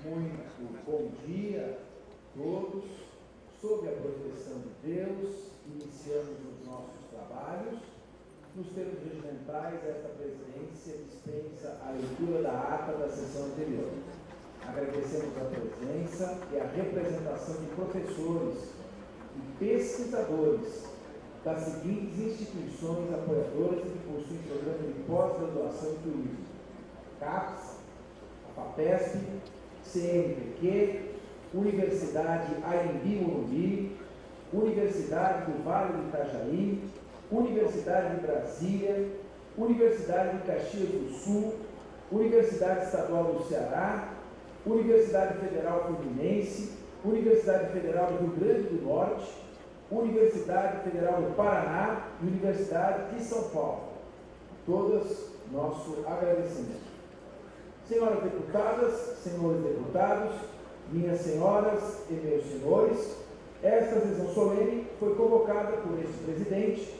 Muito bom dia a todos. Sob a proteção de Deus, iniciamos os nossos trabalhos. Nos termos regimentais, esta presidência dispensa a leitura da ata da sessão anterior. Agradecemos a presença e a representação de professores e pesquisadores das seguintes instituições apoiadoras que possuem programa de pós-graduação em turismo: CAPES, a FAPESP, CNPq, Universidade Anhembi Morumbi, Universidade do Vale do Itajaí, Universidade de Brasília, Universidade de Caxias do Sul, Universidade Estadual do Ceará, Universidade Federal Fluminense, Universidade Federal do Rio Grande do Norte, Universidade Federal do Paraná e Universidade de São Paulo. Todas, nosso agradecimento. Senhoras deputadas, senhores deputados, minhas senhoras e meus senhores, esta sessão solene foi convocada por este presidente,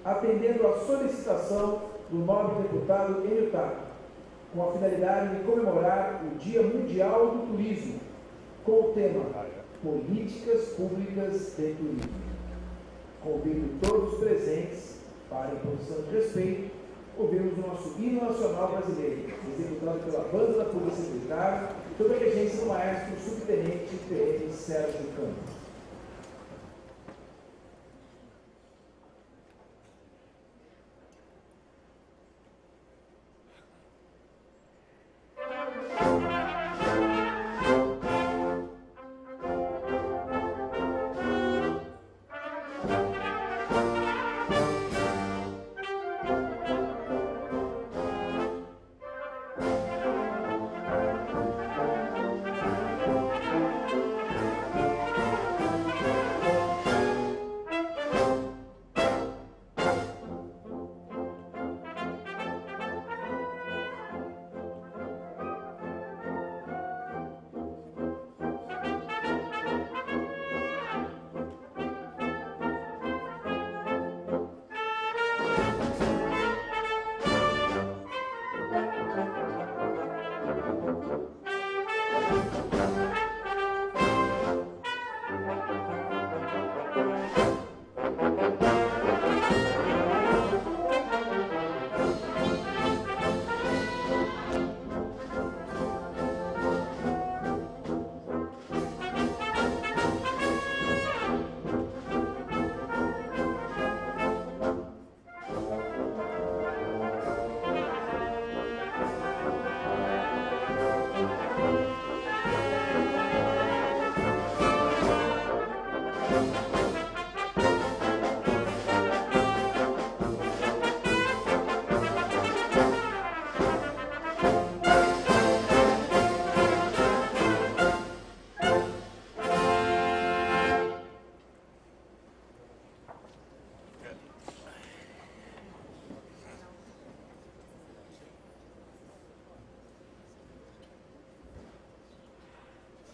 atendendo à solicitação do nobre deputado Enio Tato, com a finalidade de comemorar o Dia Mundial do Turismo, com o tema Políticas Públicas de Turismo. Convido todos os presentes para, em posição de respeito, ouvirmos o nosso hino nacional brasileiro, executado pela Banda da Polícia Militar, sob a regência do maestro subtenente PM Sérgio Campos.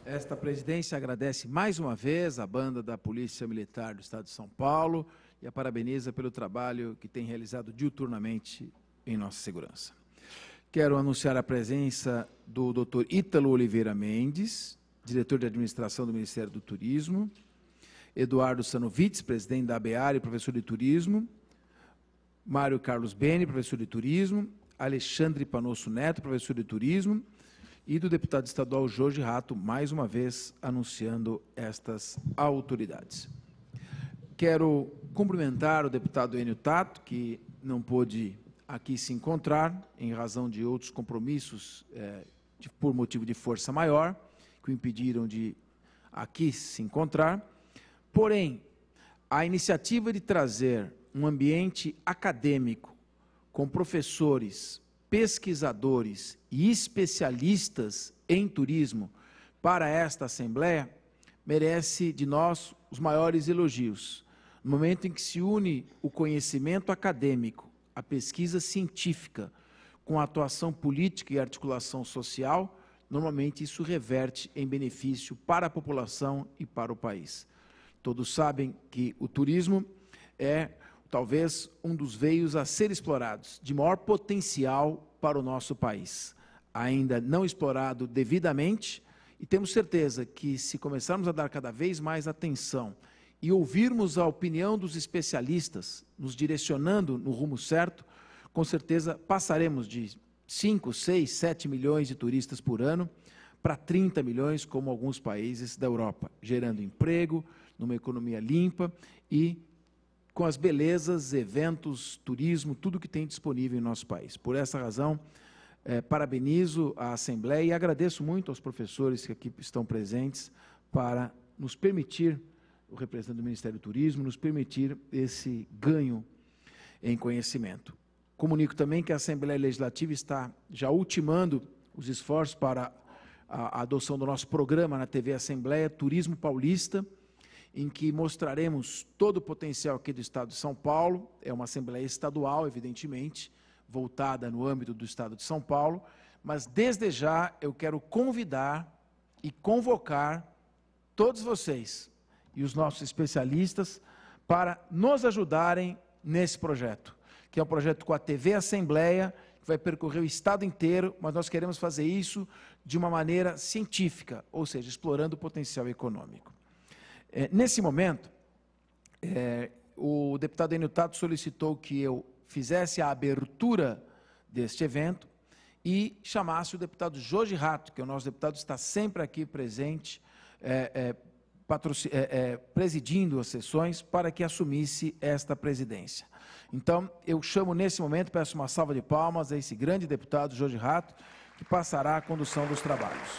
Esta presidência agradece mais uma vez a Banda da Polícia Militar do Estado de São Paulo e a parabeniza pelo trabalho que tem realizado diuturnamente em nossa segurança. Quero anunciar a presença do Dr. Ítalo Oliveira Mendes, diretor de administração do Ministério do Turismo, Eduardo Sanovitz, presidente da ABEAR e professor de turismo, Mário Carlos Beni, professor de turismo, Alexandre Panosso Neto, professor de turismo, e do deputado estadual Jorge Rato, mais uma vez anunciando estas autoridades. Quero cumprimentar o deputado Enio Tato, que não pôde aqui se encontrar, em razão de outros compromissos por motivo de força maior, que o impediram de aqui se encontrar. Porém, a iniciativa de trazer um ambiente acadêmico com professores, pesquisadores e especialistas em turismo para esta Assembleia merece de nós os maiores elogios. No momento em que se une o conhecimento acadêmico, a pesquisa científica, com a atuação política e articulação social, normalmente isso reverte em benefício para a população e para o país. Todos sabem que o turismo é talvez um dos veios a ser explorados, de maior potencial para o nosso país. Ainda não explorado devidamente E temos certeza que, se começarmos a dar cada vez mais atenção e ouvirmos a opinião dos especialistas, nos direcionando no rumo certo, com certeza passaremos de 5, 6, 7 milhões de turistas por ano para 30 milhões, como alguns países da Europa, gerando emprego, numa economia limpa e com as belezas, eventos, turismo, tudo que tem disponível em nosso país. Por essa razão, parabenizo a Assembleia e agradeço muito aos professores que aqui estão presentes para nos permitir, o representante do Ministério do Turismo, nos permitir esse ganho em conhecimento. Comunico também que a Assembleia Legislativa está já ultimando os esforços para a adoção do nosso programa na TV Assembleia Turismo Paulista, em que mostraremos todo o potencial aqui do Estado de São Paulo. É uma Assembleia estadual, evidentemente, voltada no âmbito do Estado de São Paulo, mas desde já eu quero convidar e convocar todos vocês e os nossos especialistas para nos ajudarem nesse projeto, que é um projeto com a TV Assembleia, que vai percorrer o Estado inteiro, mas nós queremos fazer isso de uma maneira científica, ou seja, explorando o potencial econômico. Nesse momento, o deputado Enio Tato solicitou que eu fizesse a abertura deste evento e chamasse o deputado Jorge Rato, que é o nosso deputado, está sempre aqui presente, presidindo as sessões, para que assumisse esta presidência. Então, eu chamo nesse momento, peço uma salva de palmas a esse grande deputado Jorge Rato, que passará a condução dos trabalhos.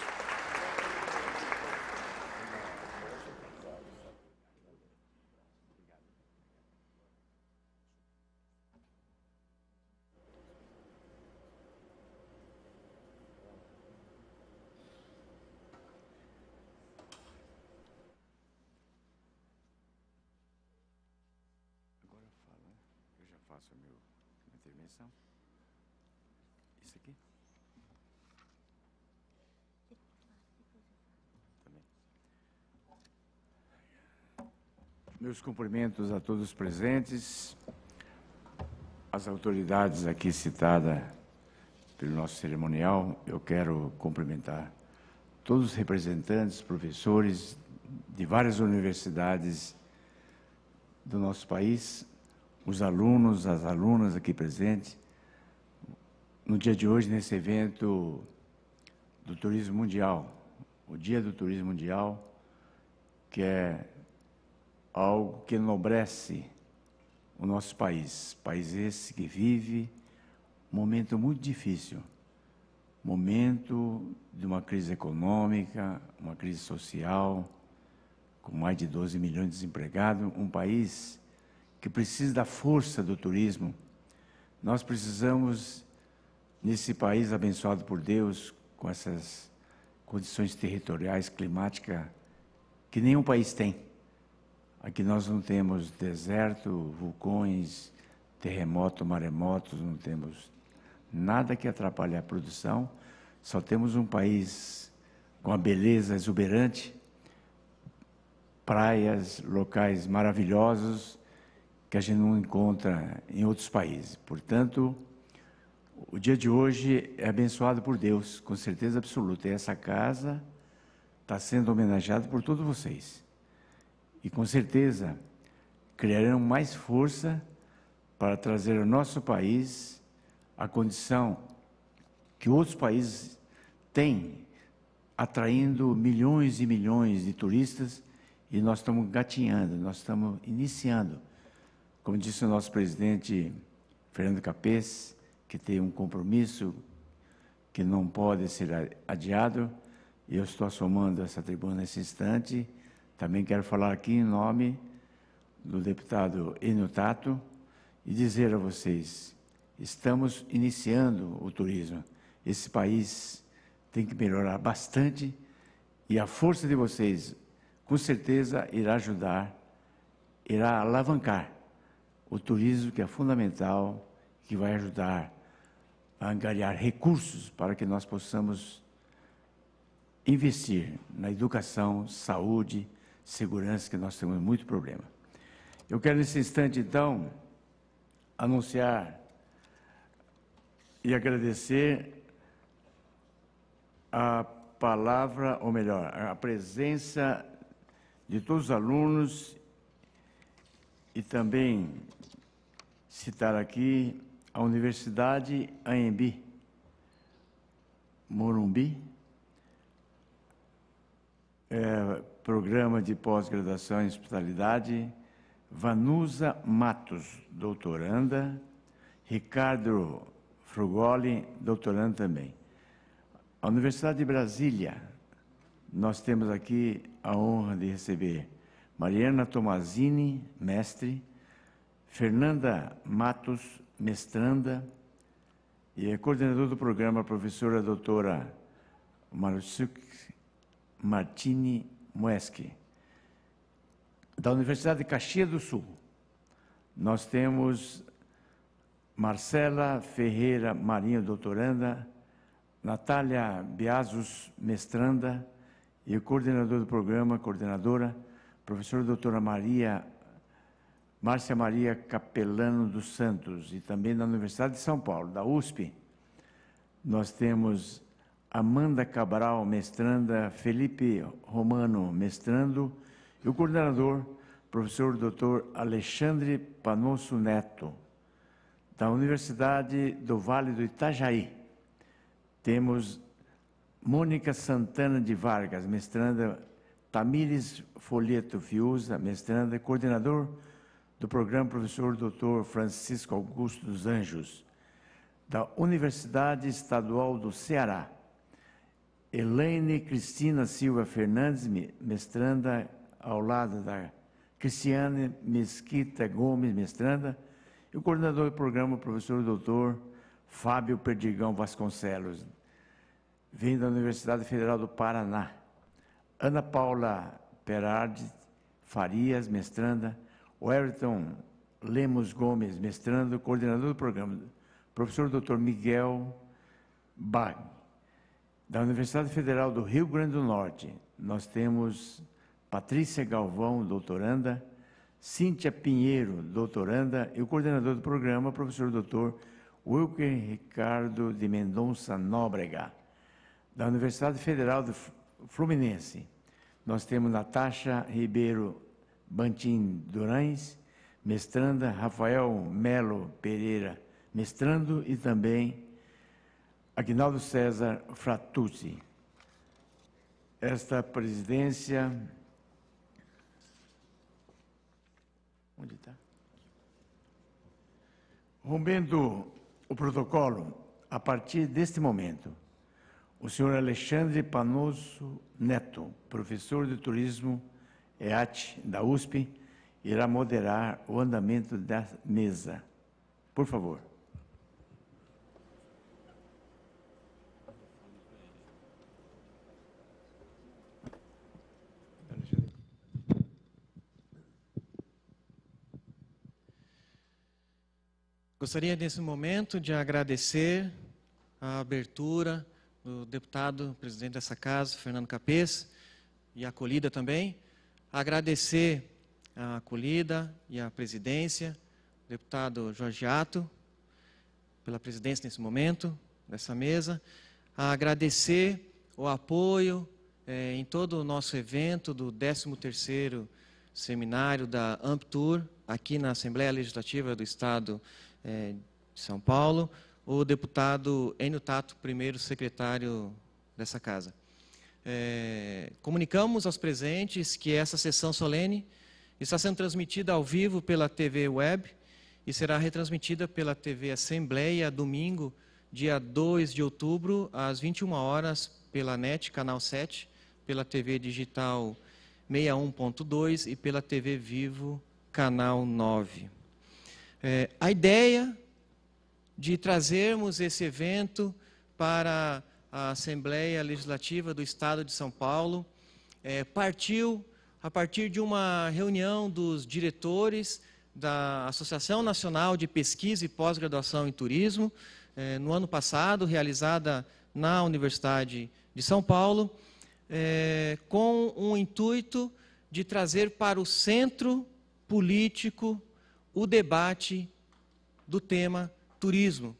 Faço a minha intervenção. Isso aqui? Também. Meus cumprimentos a todos os presentes, as autoridades aqui citadas pelo nosso cerimonial. Eu quero cumprimentar todos os representantes, professores de várias universidades do nosso país, os alunos, as alunas aqui presentes, no dia de hoje, nesse evento do Turismo Mundial, o Dia do Turismo Mundial, que é algo que enobrece o nosso país esse que vive um momento muito difícil, momento de uma crise econômica, uma crise social, com mais de 12 milhões de desempregados, um país que precisa da força do turismo. Nós precisamos, nesse país abençoado por Deus, com essas condições territoriais, climáticas, que nenhum país tem. Aqui nós não temos deserto, vulcões, terremoto, maremotos, não temos nada que atrapalhe a produção, só temos um país com a beleza exuberante, praias, locais maravilhosos, que a gente não encontra em outros países. Portanto, o dia de hoje é abençoado por Deus, com certeza absoluta. E essa casa está sendo homenageada por todos vocês. E com certeza criarão mais força para trazer ao nosso país a condição que outros países têm, atraindo milhões e milhões de turistas, e nós estamos gatinhando, nós estamos iniciando. Como disse o nosso presidente Fernando Capês, que tem um compromisso que não pode ser adiado, e eu estou assomando essa tribuna nesse instante. Também quero falar aqui em nome do deputado Enio Tato e dizer a vocês, estamos iniciando o turismo. Esse país tem que melhorar bastante e a força de vocês, com certeza, irá ajudar, irá alavancar o turismo, que é fundamental, que vai ajudar a angariar recursos para que nós possamos investir na educação, saúde, segurança, que nós temos muito problema. Eu quero, nesse instante, então, anunciar e agradecer a palavra, ou melhor, a presença de todos os alunos e também citar aqui a Universidade Anhembi, Morumbi, programa de pós-graduação em hospitalidade, Vanusa Matos, doutoranda, Ricardo Frugoli, doutorando também. A Universidade de Brasília, nós temos aqui a honra de receber Mariana Tomazini, mestre, Fernanda Matos, mestranda, e é coordenador do programa, a professora doutora Marusuk Martini Mueschi. Da Universidade de Caxias do Sul, nós temos Marcela Ferreira Marinho, doutoranda, Natália Biasos, mestranda, e o coordenador do programa, coordenadora, professora doutora Márcia Maria Capelano dos Santos, e também da Universidade de São Paulo, da USP, nós temos Amanda Cabral, mestranda, Felipe Romano, mestrando, e o coordenador, professor doutor Alexandre Panosso Neto, da Universidade do Vale do Itajaí. Temos Mônica Santana de Vargas, mestranda, Tamires Folieto Fiuza, mestranda, coordenador do programa, professor doutor Francisco Augusto dos Anjos, da Universidade Estadual do Ceará, Elaine Cristina Silva Fernandes, mestranda, ao lado da Cristiane Mesquita Gomes, mestranda, e o coordenador do programa, professor doutor Fábio Perdigão Vasconcelos, vem da Universidade Federal do Paraná. Ana Paula Perardi Farias, mestranda, Wellington Lemos Gomes, mestrando, coordenador do programa, professor doutor Miguel Bag. Da Universidade Federal do Rio Grande do Norte, nós temos Patrícia Galvão, doutoranda, Cíntia Pinheiro, doutoranda, e o coordenador do programa, professor doutor Wilker Ricardo de Mendonça Nóbrega. Da Universidade Federal do Fluminense, nós temos Natasha Ribeiro Bantim Durães, mestranda, Rafael Melo Pereira, mestrando, e também Aguinaldo César Fratuzzi. Esta presidência... Onde está? Rompendo o protocolo, a partir deste momento, o senhor Alexandre Panosso Neto, professor de turismo EAT da USP, irá moderar o andamento da mesa. Por favor. Gostaria, nesse momento, de agradecer a abertura do deputado, presidente dessa casa, Fernando Capês, e a acolhida também. Agradecer a acolhida e a presidência, o deputado Jorge Atto, pela presidência nesse momento, dessa mesa. Agradecer o apoio em todo o nosso evento do 13º Seminário da AmpTour, aqui na Assembleia Legislativa do Estado de São Paulo, o deputado Enio Tato, primeiro secretário dessa casa. Comunicamos aos presentes que essa sessão solene está sendo transmitida ao vivo pela TV Web e será retransmitida pela TV Assembleia, domingo, dia 2 de outubro, às 21 horas, pela NET, canal 7, pela TV Digital 61.2 e pela TV Vivo, canal 9. A ideia de trazermos esse evento para a Assembleia Legislativa do Estado de São Paulo partiu a partir de uma reunião dos diretores da Associação Nacional de Pesquisa e Pós-Graduação em Turismo, no ano passado, realizada na Universidade de São Paulo, com o intuito de trazer para o centro político o debate do tema turismo.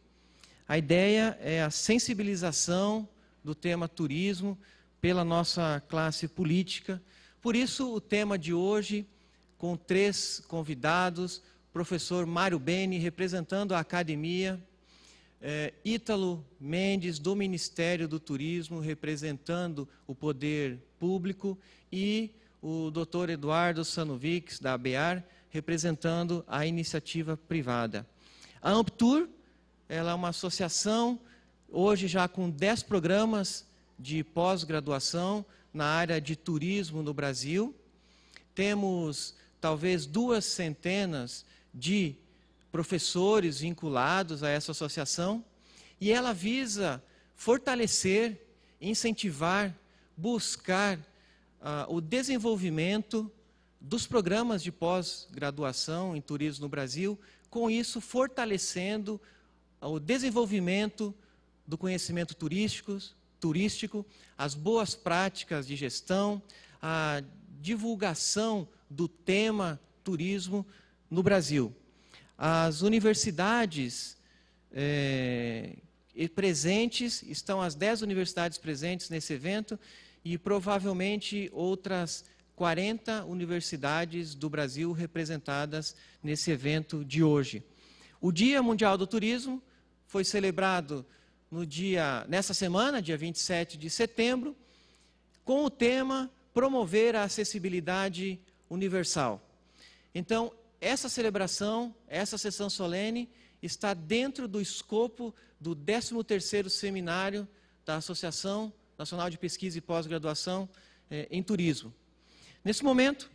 A ideia é a sensibilização do tema turismo pela nossa classe política. Por isso, o tema de hoje, com 3 convidados, professor Mário Beni, representando a academia, Ítalo Mendes, do Ministério do Turismo, representando o poder público, e o Dr. Eduardo Sanovics, da ABEAR, representando a iniciativa privada. A Amptur, ela é uma associação, hoje já com 10 programas de pós-graduação na área de turismo no Brasil. Temos talvez 200 de professores vinculados a essa associação, e ela visa fortalecer, incentivar, buscar o desenvolvimento dos programas de pós-graduação em turismo no Brasil, com isso fortalecendo o desenvolvimento do conhecimento turístico, as boas práticas de gestão, a divulgação do tema turismo no Brasil. As universidades presentes, estão as 10 universidades presentes nesse evento, e provavelmente outras 40 universidades do Brasil representadas nesse evento de hoje. O Dia Mundial do Turismo foi celebrado nessa semana, dia 27 de setembro, com o tema Promover a Acessibilidade Universal. Então, essa celebração, essa sessão solene, está dentro do escopo do 13º Seminário da Associação Nacional de Pesquisa e Pós-Graduação em Turismo. Nesse momento,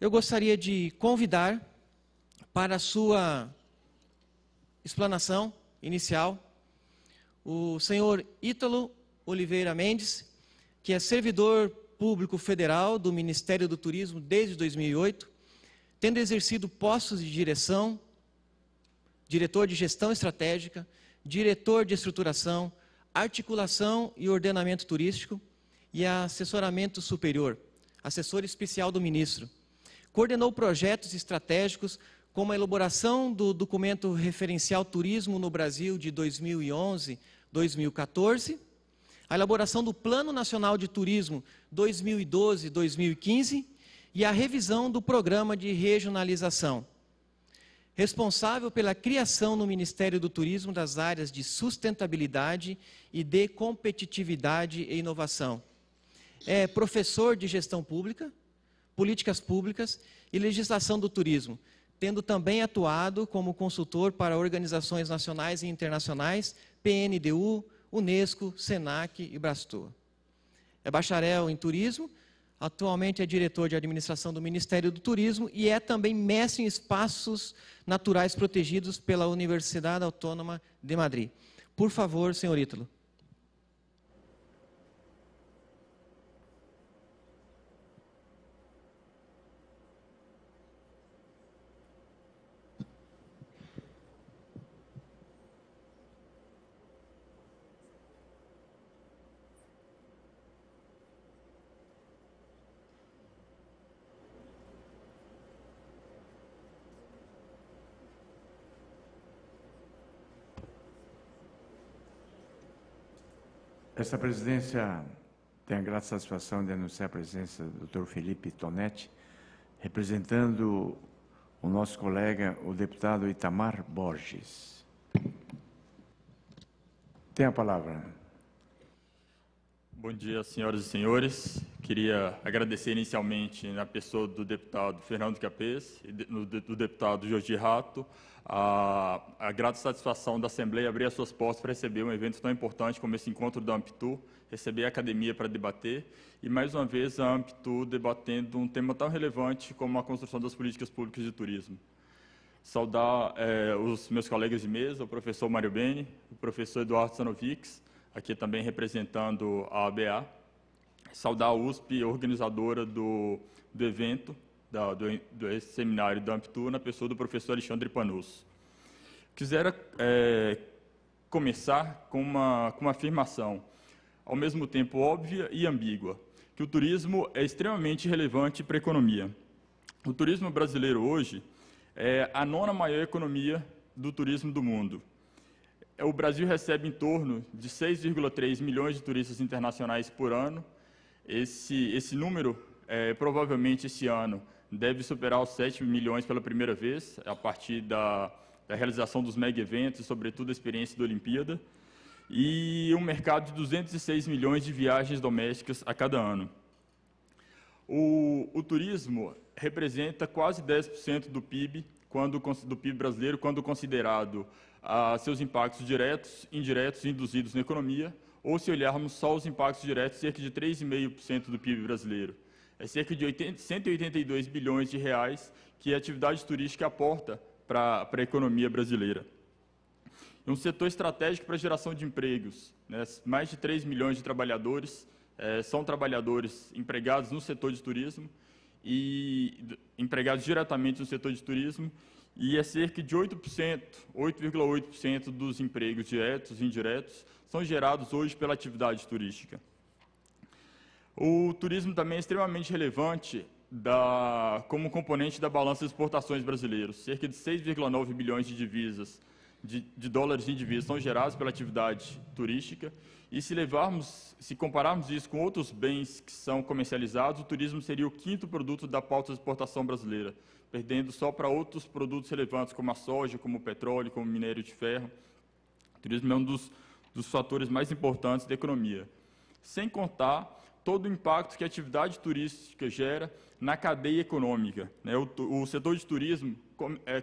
eu gostaria de convidar para a sua explanação inicial o senhor Ítalo Oliveira Mendes, que é servidor público federal do Ministério do Turismo desde 2008, tendo exercido postos de direção, diretor de gestão estratégica, diretor de estruturação, articulação e ordenamento turístico e assessoramento superior, assessor especial do ministro. Coordenou projetos estratégicos como a elaboração do documento referencial Turismo no Brasil de 2011-2014, a elaboração do Plano Nacional de Turismo 2012-2015 e a revisão do Programa de Regionalização. Responsável pela criação no Ministério do Turismo das áreas de sustentabilidade e de competitividade e inovação. É professor de gestão pública, políticas públicas e legislação do turismo, tendo também atuado como consultor para organizações nacionais e internacionais, PNDU, Unesco, Senac e Brastoa. É bacharel em turismo, atualmente é diretor de administração do Ministério do Turismo e é também mestre em espaços naturais protegidos pela Universidade Autônoma de Madrid. Por favor, senhor Ítalo. Esta presidência tem a grata satisfação de anunciar a presença do Dr. Felipe Tonetti, representando o nosso colega, o deputado Itamar Borges. Tem a palavra. Bom dia, senhoras e senhores. Queria agradecer inicialmente, na pessoa do deputado Fernando Capês e do deputado Jorge Rato, a grata satisfação da Assembleia abrir as suas portas para receber um evento tão importante como esse encontro da Amptur, receber a academia para debater e, mais uma vez, a Amptur debatendo um tema tão relevante como a construção das políticas públicas de turismo. Saudar os meus colegas de mesa, o professor Mário Beni, o professor Eduardo Sanovics, aqui também representando a ABA. Saudar a USP, organizadora do evento, do seminário da Amptur, na pessoa do professor Alexandre Panosso. Quisera começar com uma afirmação, ao mesmo tempo óbvia e ambígua, que o turismo é extremamente relevante para a economia. O turismo brasileiro hoje é a 9ª maior economia do turismo do mundo. O Brasil recebe em torno de 6,3 milhões de turistas internacionais por ano, Esse número, provavelmente, esse ano, deve superar os 7 milhões pela primeira vez, a partir da realização dos mega-eventos, sobretudo a experiência da Olimpíada, e um mercado de 206 milhões de viagens domésticas a cada ano. O turismo representa quase 10% do PIB, do PIB brasileiro, quando considerado seus impactos diretos, indiretos e induzidos na economia, ou se olharmos só os impactos diretos, cerca de 3,5% do PIB brasileiro. É cerca de 182 bilhões de reais que a atividade turística aporta para a economia brasileira. Um setor estratégico para a geração de empregos, né? Mais de 3 milhões de trabalhadores são trabalhadores empregados no setor de turismo e empregados diretamente no setor de turismo, e é cerca de 8,8% dos empregos diretos e indiretos são gerados hoje pela atividade turística. O turismo também é extremamente relevante como componente da balança de exportações brasileiros. Cerca de 6,9 bilhões de divisas, de dólares em divisas são gerados pela atividade turística, e se compararmos isso com outros bens que são comercializados, o turismo seria o 5º produto da pauta de exportação brasileira, perdendo só para outros produtos relevantes, como a soja, como o petróleo, como o minério de ferro. O turismo é um dos fatores mais importantes da economia. Sem contar todo o impacto que a atividade turística gera na cadeia econômica, né? O setor de turismo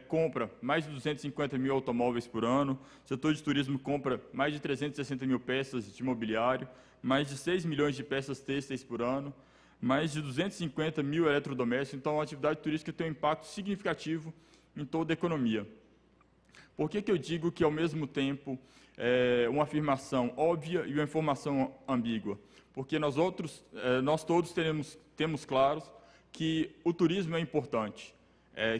compra mais de 250 mil automóveis por ano, o setor de turismo compra mais de 360 mil peças de mobiliário, mais de 6 milhões de peças têxteis por ano, mais de 250 mil eletrodomésticos. Então, a atividade turística tem um impacto significativo em toda a economia. Por que eu digo que, ao mesmo tempo, é uma afirmação óbvia e uma informação ambígua? Porque nós todos temos claros que o turismo é importante,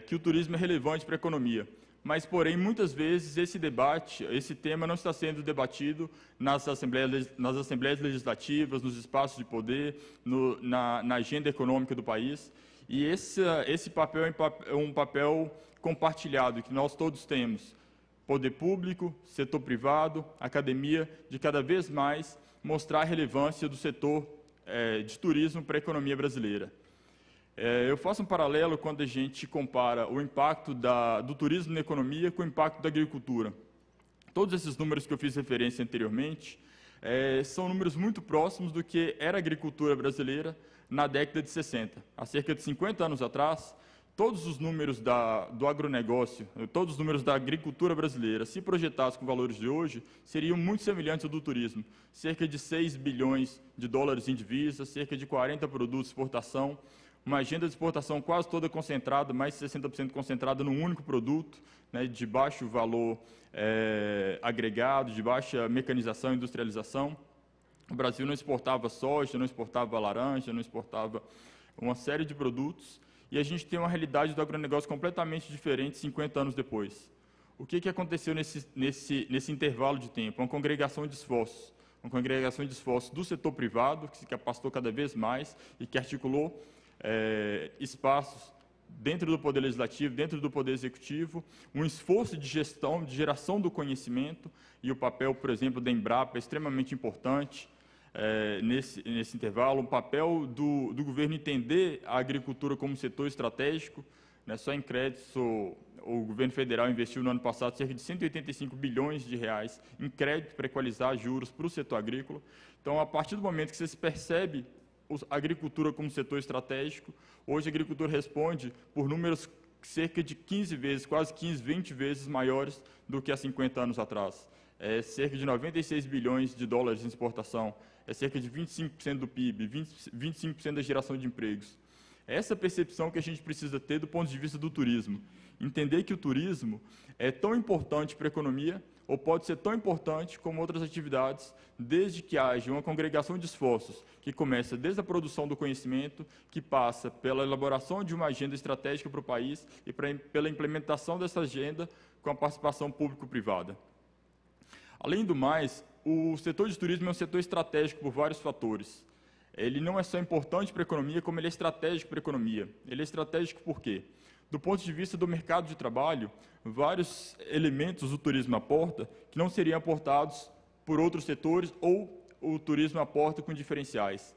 que o turismo é relevante para a economia, mas, porém, muitas vezes esse tema não está sendo debatido nas assembleias legislativas, nos espaços de poder, na agenda econômica do país, e esse papel é um papel compartilhado, que nós todos temos, poder público, setor privado, academia, de cada vez mais mostrar a relevância do setor de turismo para a economia brasileira. Eu faço um paralelo quando a gente compara o impacto do turismo na economia com o impacto da agricultura. Todos esses números que eu fiz referência anteriormente são números muito próximos do que era a agricultura brasileira na década de 60. Há cerca de 50 anos atrás, todos os números do agronegócio, todos os números da agricultura brasileira, se projetados com valores de hoje, seriam muito semelhantes ao do turismo. Cerca de 6 bilhões de dólares em divisas, cerca de 40 produtos de exportação, uma agenda de exportação quase toda concentrada, mais de 60% concentrada num único produto, né, de baixo valor agregado, de baixa mecanização e industrialização. O Brasil não exportava soja, não exportava laranja, não exportava uma série de produtos, e a gente tem uma realidade do agronegócio completamente diferente 50 anos depois. O que aconteceu nesse intervalo de tempo? Uma congregação de esforços do setor privado, que se capacitou cada vez mais e que articulou espaços dentro do Poder Legislativo, dentro do Poder Executivo, um esforço de gestão, de geração do conhecimento, e o papel, por exemplo, da Embrapa é extremamente importante nesse intervalo, o papel do governo entender a agricultura como setor estratégico, né? Só em créditos, o governo federal investiu no ano passado cerca de 185 bilhões de reais em crédito para equalizar juros para o setor agrícola. Então, a partir do momento que você se percebe a agricultura como setor estratégico, hoje a agricultura responde por números cerca de 15 vezes, quase 15, 20 vezes maiores do que há 50 anos atrás. Cerca de 96 bilhões de dólares em exportação, cerca de 25% do PIB, 25% da geração de empregos. Essa percepção que a gente precisa ter do ponto de vista do turismo. Entender que o turismo é tão importante para a economia, ou pode ser tão importante como outras atividades, desde que haja uma congregação de esforços, que começa desde a produção do conhecimento, que passa pela elaboração de uma agenda estratégica para o país e pela implementação dessa agenda com a participação público-privada. Além do mais, o setor de turismo é um setor estratégico por vários fatores. Ele não é só importante para a economia, como ele é estratégico para a economia. Ele é estratégico por quê? Do ponto de vista do mercado de trabalho, vários elementos do turismo aporta que não seriam aportados por outros setores, ou o turismo aporta com diferenciais.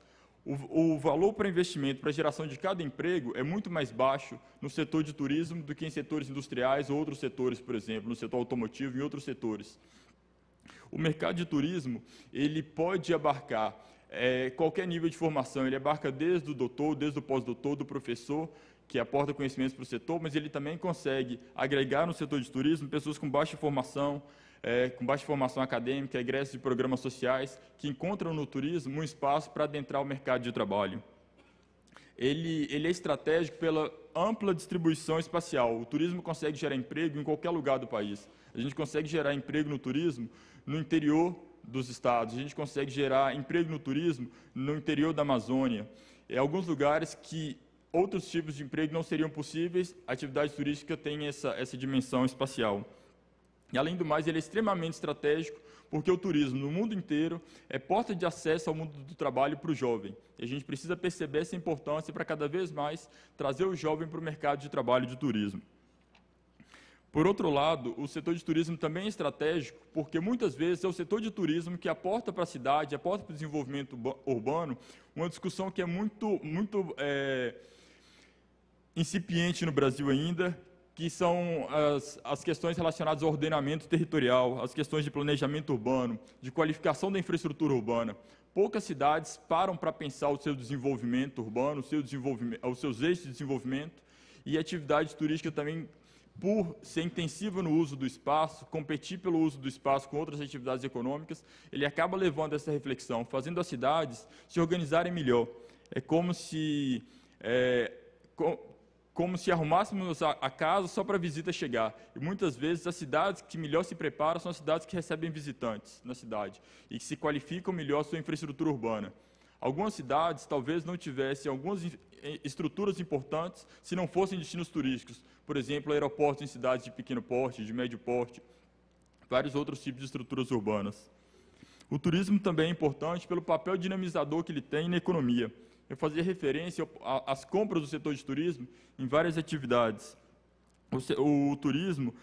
o valor para investimento, para a geração de cada emprego é muito mais baixo no setor de turismo do que em setores industriais ou outros setores, por exemplo, no setor automotivo e outros setores. O mercado de turismo, ele pode abarcar qualquer nível de formação, ele abarca desde o doutor, desde o pós-doutor, do professor, que aporta conhecimentos para o setor, mas ele também consegue agregar no setor de turismo pessoas com baixa formação acadêmica, egressos de programas sociais, que encontram no turismo um espaço para adentrar o mercado de trabalho. Ele é estratégico pela ampla distribuição espacial. O turismo consegue gerar emprego em qualquer lugar do país. A gente consegue gerar emprego no turismo no interior dos estados, a gente consegue gerar emprego no turismo no interior da Amazônia. Em alguns lugares que outros tipos de emprego não seriam possíveis, a atividade turística tem essa dimensão espacial. E, além do mais, ele é extremamente estratégico, porque o turismo, no mundo inteiro, é porta de acesso ao mundo do trabalho para o jovem. E a gente precisa perceber essa importância para, cada vez mais, trazer o jovem para o mercado de trabalho de turismo. Por outro lado, o setor de turismo também é estratégico, porque, muitas vezes, é o setor de turismo que aporta para a cidade, aporta para o desenvolvimento urbano, uma discussão que é muito incipiente no Brasil ainda, que são as questões relacionadas ao ordenamento territorial, as questões de planejamento urbano, de qualificação da infraestrutura urbana. Poucas cidades param para pensar o seu desenvolvimento urbano, os seus eixos de desenvolvimento, e a atividade turística também, por ser intensiva no uso do espaço, competir pelo uso do espaço com outras atividades econômicas, ele acaba levando essa reflexão, fazendo as cidades se organizarem melhor. É como se arrumássemos a casa só para a visita chegar. E, muitas vezes, as cidades que melhor se preparam são as cidades que recebem visitantes na cidade e que se qualificam melhor a sua infraestrutura urbana. Algumas cidades talvez não tivessem algumas estruturas importantes se não fossem destinos turísticos. Por exemplo, aeroportos em cidades de pequeno porte, de médio porte, vários outros tipos de estruturas urbanas. O turismo também é importante pelo papel dinamizador que ele tem na economia. Eu fazia referência às compras do setor de turismo em várias atividades. O turismo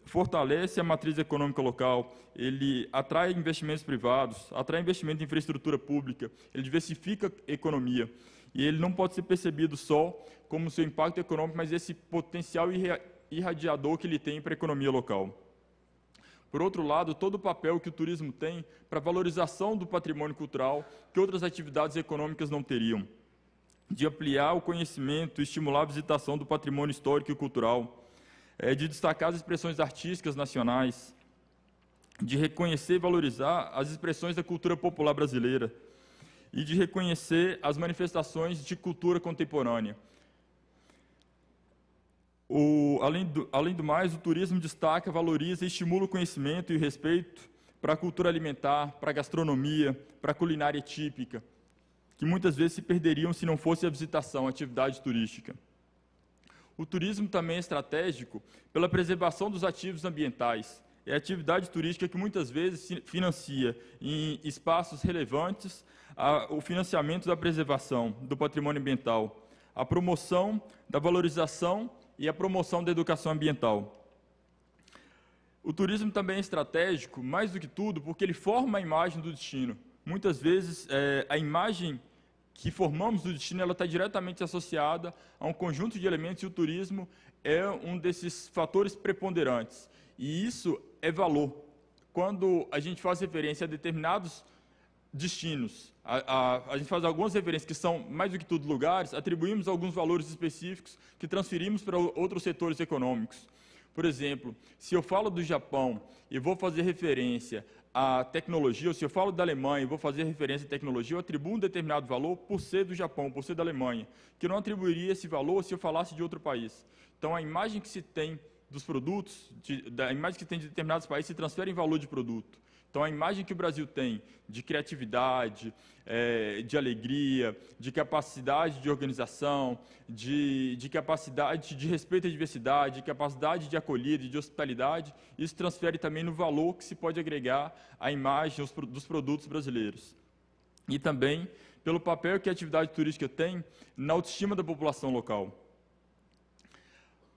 fortalece a matriz econômica local, ele atrai investimentos privados, atrai investimento em infraestrutura pública, ele diversifica a economia. E ele não pode ser percebido só como seu impacto econômico, mas esse potencial irradiador que ele tem para a economia local. Por outro lado, todo o papel que o turismo tem para a valorização do patrimônio cultural, que outras atividades econômicas não teriam, de ampliar o conhecimento, estimular a visitação do patrimônio histórico e cultural, de destacar as expressões artísticas nacionais, de reconhecer e valorizar as expressões da cultura popular brasileira e de reconhecer as manifestações de cultura contemporânea. Além do mais, o turismo destaca, valoriza e estimula o conhecimento e o respeito para a cultura alimentar, para a gastronomia, para a culinária típica, que muitas vezes se perderiam se não fosse a visitação, a atividade turística. O turismo também é estratégico pela preservação dos ativos ambientais. É a atividade turística que muitas vezes financia em espaços relevantes o financiamento da preservação do patrimônio ambiental, a promoção da valorização e a promoção da educação ambiental. O turismo também é estratégico, mais do que tudo, porque ele forma a imagem do destino. Muitas vezes, a imagem que formamos do destino ela está diretamente associada a um conjunto de elementos, e o turismo é um desses fatores preponderantes. E isso é valor. Quando a gente faz referência a determinados destinos, a gente faz algumas referências que são, mais do que tudo, lugares, atribuímos alguns valores específicos que transferimos para outros setores econômicos. Por exemplo, se eu falo do Japão e vou fazer referência à tecnologia, ou se eu falo da Alemanha e vou fazer referência à tecnologia, eu atribuo um determinado valor por ser do Japão, por ser da Alemanha, que eu não atribuiria esse valor se eu falasse de outro país. Então, a imagem que se tem dos produtos, a imagem que tem de determinados países se transfere em valor de produto. Então, a imagem que o Brasil tem de criatividade, de alegria, de capacidade de organização, de capacidade de respeito à diversidade, de capacidade de acolhida e de hospitalidade, isso transfere também no valor que se pode agregar à imagem dos produtos brasileiros. E também pelo papel que a atividade turística tem na autoestima da população local.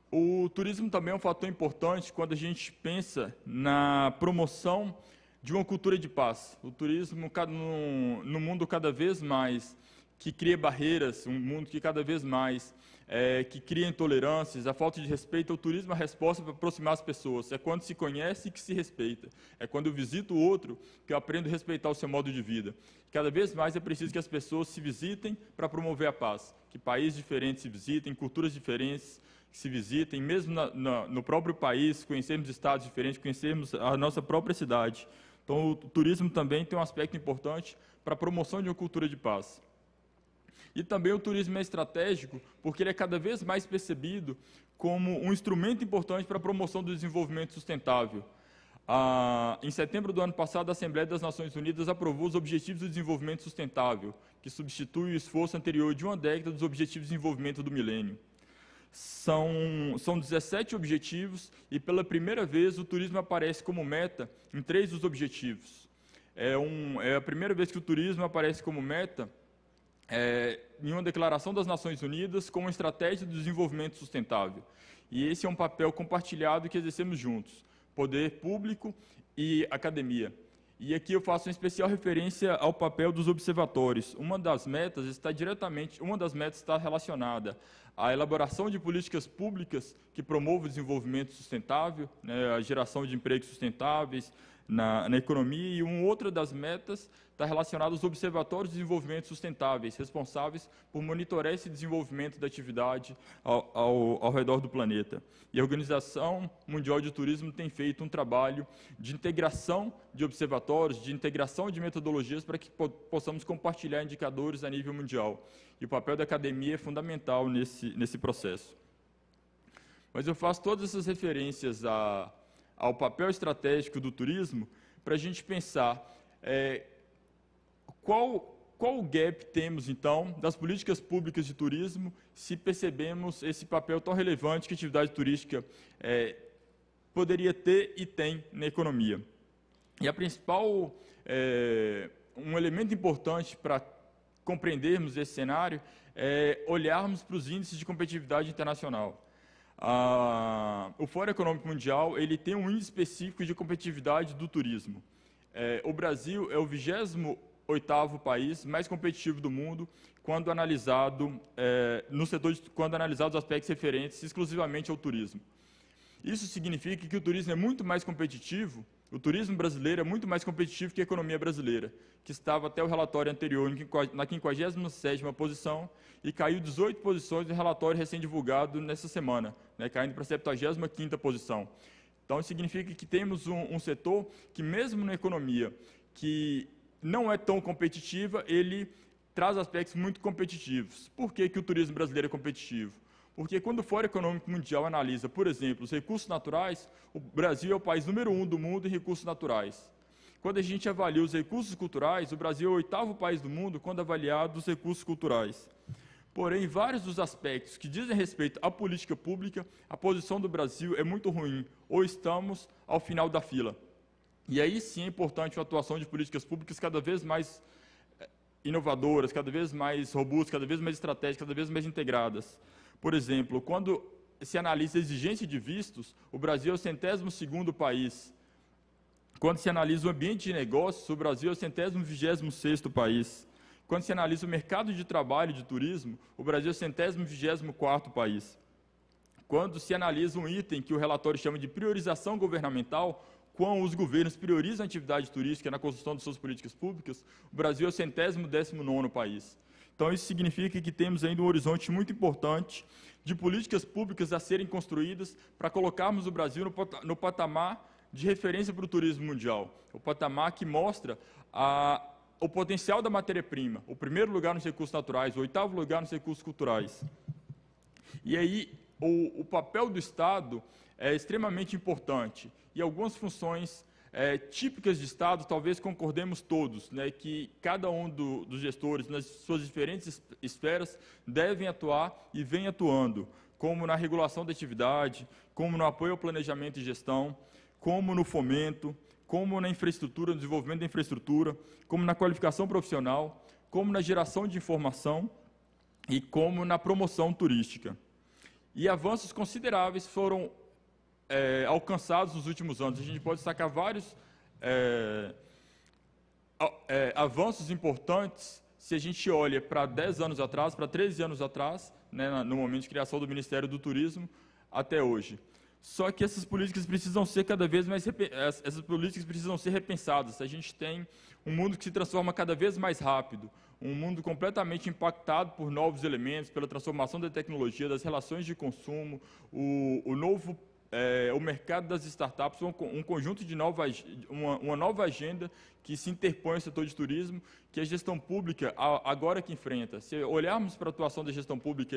O turismo também é um fator importante quando a gente pensa na promoção de uma cultura de paz. O turismo, no mundo cada vez mais que cria barreiras, um mundo que cada vez mais que cria intolerâncias, a falta de respeito, o turismo é a resposta para aproximar as pessoas. É quando se conhece que se respeita. É quando eu visito o outro que eu aprendo a respeitar o seu modo de vida. Cada vez mais é preciso que as pessoas se visitem para promover a paz. Que países diferentes se visitem, culturas diferentes se visitem, mesmo no próprio país, conhecermos estados diferentes, conhecermos a nossa própria cidade. Então, o turismo também tem um aspecto importante para a promoção de uma cultura de paz. E também o turismo é estratégico, porque ele é cada vez mais percebido como um instrumento importante para a promoção do desenvolvimento sustentável. Em setembro do ano passado, a Assembleia das Nações Unidas aprovou os Objetivos do Desenvolvimento Sustentável, que substitui o esforço anterior de uma década dos Objetivos de Desenvolvimento do Milênio. São 17 objetivos e, pela primeira vez, o turismo aparece como meta em 3 dos objetivos. É a primeira vez que o turismo aparece como meta em uma declaração das Nações Unidas como estratégia do desenvolvimento sustentável. E esse é um papel compartilhado que exercemos juntos, poder público e academia. E aqui eu faço uma especial referência ao papel dos observatórios. Uma das metas está relacionada à elaboração de políticas públicas que promovam o desenvolvimento sustentável, né, a geração de empregos sustentáveis na economia, e uma outra das metas está relacionada aos observatórios de desenvolvimento sustentáveis, responsáveis por monitorar esse desenvolvimento da atividade ao redor do planeta. E a Organização Mundial de Turismo tem feito um trabalho de integração de observatórios, de integração de metodologias para que possamos compartilhar indicadores a nível mundial. E o papel da academia é fundamental nesse processo. Mas eu faço todas essas referências ao papel estratégico do turismo para a gente pensar qual o gap temos, então, das políticas públicas de turismo, se percebemos esse papel tão relevante que a atividade turística poderia ter e tem na economia. E a principal, um elemento importante para compreendermos esse cenário é olharmos para os índices de competitividade internacional. O Fórum Econômico Mundial ele tem um índice específico de competitividade do turismo. O Brasil é o 28º país mais competitivo do mundo quando analisado quando analisados os aspectos referentes exclusivamente ao turismo. Isso significa que o turismo é muito mais competitivo. O turismo brasileiro é muito mais competitivo que a economia brasileira, que estava até o relatório anterior na 57ª posição e caiu 18 posições no relatório recém-divulgado nessa semana, né, caindo para a 75ª posição. Então, isso significa que temos um setor que, mesmo na economia que não é tão competitiva, ele traz aspectos muito competitivos. Por que o turismo brasileiro é competitivo? Porque quando o Fórum Econômico Mundial analisa, por exemplo, os recursos naturais, o Brasil é o país número 1 do mundo em recursos naturais. Quando a gente avalia os recursos culturais, o Brasil é o 8º país do mundo quando avaliado os recursos culturais. Porém, vários dos aspectos que dizem respeito à política pública, a posição do Brasil é muito ruim, ou estamos ao final da fila. E aí sim é importante uma atuação de políticas públicas cada vez mais inovadoras, cada vez mais robustas, cada vez mais estratégicas, cada vez mais integradas. Por exemplo, quando se analisa a exigência de vistos, o Brasil é o 102º país. Quando se analisa o ambiente de negócios, o Brasil é o 126º país. Quando se analisa o mercado de trabalho de turismo, o Brasil é o 124º país. Quando se analisa um item que o relatório chama de priorização governamental, quando os governos priorizam a atividade turística na construção de suas políticas públicas, o Brasil é o 119º país. Então, isso significa que temos ainda um horizonte muito importante de políticas públicas a serem construídas para colocarmos o Brasil no patamar de referência para o turismo mundial, o patamar que mostra o potencial da matéria-prima, o primeiro lugar nos recursos naturais, o 8º lugar nos recursos culturais. E aí, o papel do Estado é extremamente importante, e algumas funções típicas de Estado, talvez concordemos todos, né, que cada um dos gestores, nas suas diferentes esferas, devem atuar e vem atuando, como na regulação da atividade, como no apoio ao planejamento e gestão, como no fomento, como na infraestrutura, no desenvolvimento da infraestrutura, como na qualificação profissional, como na geração de informação e como na promoção turística. E avanços consideráveis foram alcançados nos últimos anos. A gente pode destacar vários avanços importantes se a gente olha para 10 anos atrás, para 13 anos atrás, né, no momento de criação do Ministério do Turismo, até hoje. Só que essas políticas precisam ser cada vez mais repensadas. A gente tem um mundo que se transforma cada vez mais rápido, um mundo completamente impactado por novos elementos, pela transformação da tecnologia, das relações de consumo, o mercado das startups, um conjunto de uma nova agenda que se interpõe ao setor de turismo, que a gestão pública agora que enfrenta. Se olharmos para a atuação da gestão pública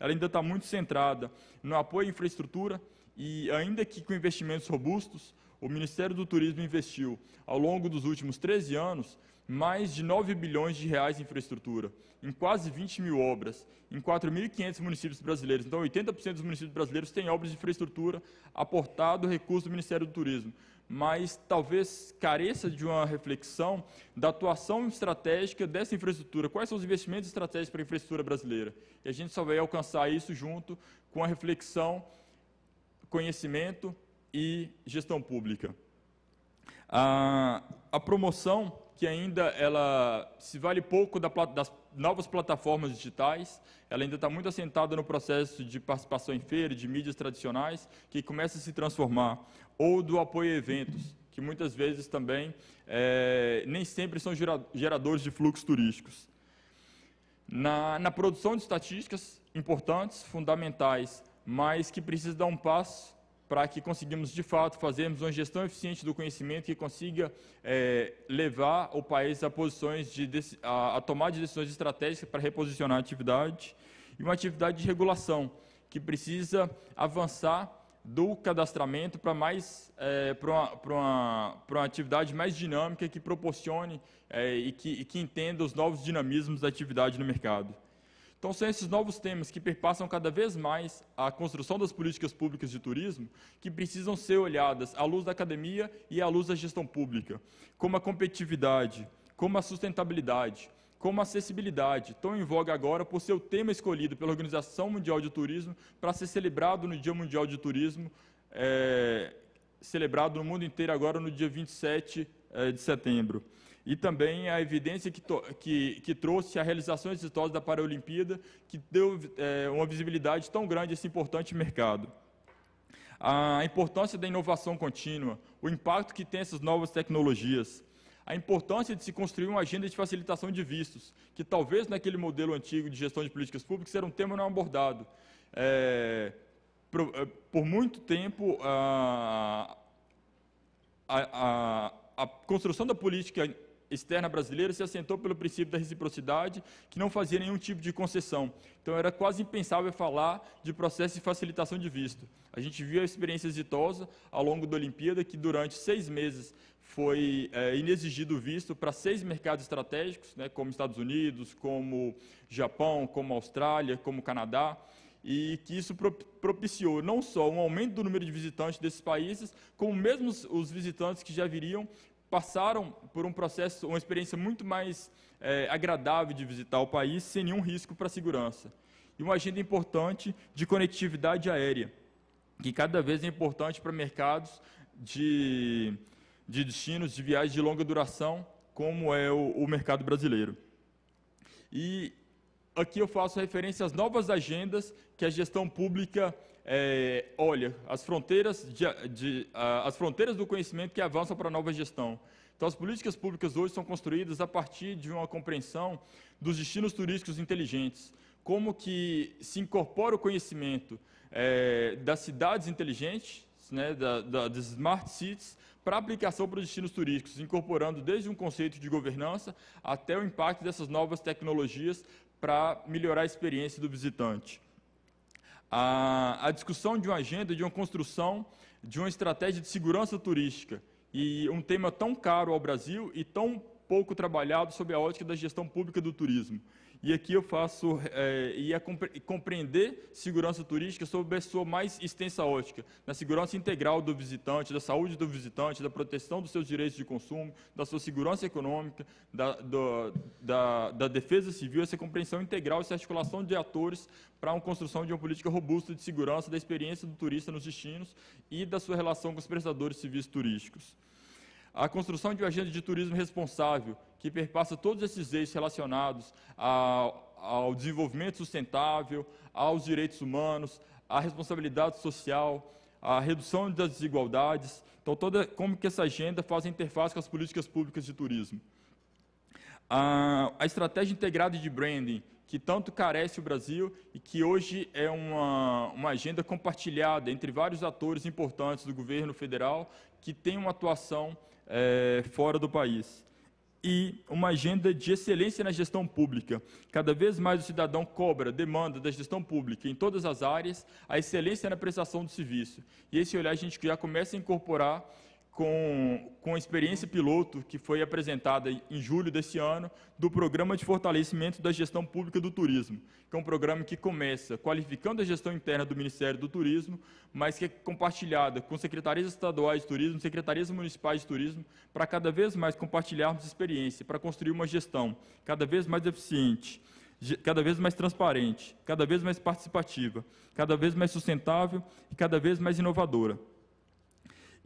ela ainda está muito centrada no apoio à infraestrutura, e ainda que com investimentos robustos, o Ministério do Turismo investiu, ao longo dos últimos 13 anos, mais de 9 bilhões de reais em infraestrutura, em quase 20 mil obras, em 4.500 municípios brasileiros. Então, 80% dos municípios brasileiros têm obras de infraestrutura aportado recurso do Ministério do Turismo. Mas talvez careça de uma reflexão da atuação estratégica dessa infraestrutura. Quais são os investimentos estratégicos para a infraestrutura brasileira? E a gente só vai alcançar isso junto com a reflexão, conhecimento e gestão pública. A promoção, que ainda ela se vale pouco das novas plataformas digitais, ela ainda está muito assentada no processo de participação em feira, de mídias tradicionais, que começa a se transformar, ou do apoio a eventos, que muitas vezes também nem sempre são geradores de fluxos turísticos. Na produção de estatísticas importantes, fundamentais, mas que precisa dar um passo para que conseguimos, de fato, fazermos uma gestão eficiente do conhecimento que consiga levar o país a posições a tomar de decisões estratégicas para reposicionar a atividade, e uma atividade de regulação, que precisa avançar do cadastramento para uma atividade mais dinâmica, que proporcione e que entenda os novos dinamismos da atividade no mercado. Então, são esses novos temas que perpassam cada vez mais a construção das políticas públicas de turismo, que precisam ser olhadas à luz da academia e à luz da gestão pública, como a competitividade, como a sustentabilidade, como a acessibilidade, tão em voga agora por ser o tema escolhido pela Organização Mundial de Turismo para ser celebrado no Dia Mundial de Turismo, celebrado no mundo inteiro agora no dia 27 de setembro. E também a evidência que trouxe a realização exitosa da Paralimpíada, que deu uma visibilidade tão grande a esse importante mercado. A importância da inovação contínua, o impacto que tem essas novas tecnologias, a importância de se construir uma agenda de facilitação de vistos, que talvez naquele modelo antigo de gestão de políticas públicas era um tema não abordado. Por muito tempo, a construção da política externa brasileira se assentou pelo princípio da reciprocidade, que não fazia nenhum tipo de concessão. Então, era quase impensável falar de processo de facilitação de visto. A gente viu a experiência exitosa ao longo da Olimpíada, que durante 6 meses foi inexigido visto para 6 mercados estratégicos, né, como Estados Unidos, como Japão, como Austrália, como Canadá, e que isso propiciou não só um aumento do número de visitantes desses países, como mesmo os visitantes que já viriam passaram por um processo, uma experiência muito mais agradável de visitar o país, sem nenhum risco para a segurança. E uma agenda importante de conectividade aérea, que cada vez é importante para mercados de destinos, de viagens de longa duração, como é o mercado brasileiro. E aqui eu faço referência às novas agendas que a gestão pública olha, as fronteiras do conhecimento que avançam para a nova gestão. Então, as políticas públicas hoje são construídas a partir de uma compreensão dos destinos turísticos inteligentes, como que se incorpora o conhecimento das cidades inteligentes, né, das smart cities, para aplicação para os destinos turísticos, incorporando desde um conceito de governança até o impacto dessas novas tecnologias para melhorar a experiência do visitante. A discussão de uma agenda, de uma construção, de uma estratégia de segurança turística, e um tema tão caro ao Brasil e tão pouco trabalhado sob a ótica da gestão pública do turismo. E aqui eu faço compreender segurança turística sob a sua mais extensa ótica, na segurança integral do visitante, da saúde do visitante, da proteção dos seus direitos de consumo, da sua segurança econômica, da defesa civil, essa compreensão integral, essa articulação de atores para a construção de uma política robusta de segurança da experiência do turista nos destinos e da sua relação com os prestadores civis turísticos. A construção de uma agenda de turismo responsável, que perpassa todos esses eixos relacionados ao desenvolvimento sustentável, aos direitos humanos, à responsabilidade social, à redução das desigualdades. Então, como que essa agenda faz a interface com as políticas públicas de turismo. A estratégia integrada de branding, que tanto carece o Brasil e que hoje é uma agenda compartilhada entre vários atores importantes do governo federal que tem uma atuação fora do país. E uma agenda de excelência na gestão pública. Cada vez mais o cidadão cobra, demanda da gestão pública em todas as áreas a excelência na prestação do serviço. E esse olhar a gente já começa a incorporar com a experiência piloto que foi apresentada em julho desse ano do Programa de Fortalecimento da Gestão Pública do Turismo, que é um programa que começa qualificando a gestão interna do Ministério do Turismo, mas que é compartilhada com secretarias estaduais de turismo, secretarias municipais de turismo, para cada vez mais compartilharmos experiência, para construir uma gestão cada vez mais eficiente, cada vez mais transparente, cada vez mais participativa, cada vez mais sustentável e cada vez mais inovadora.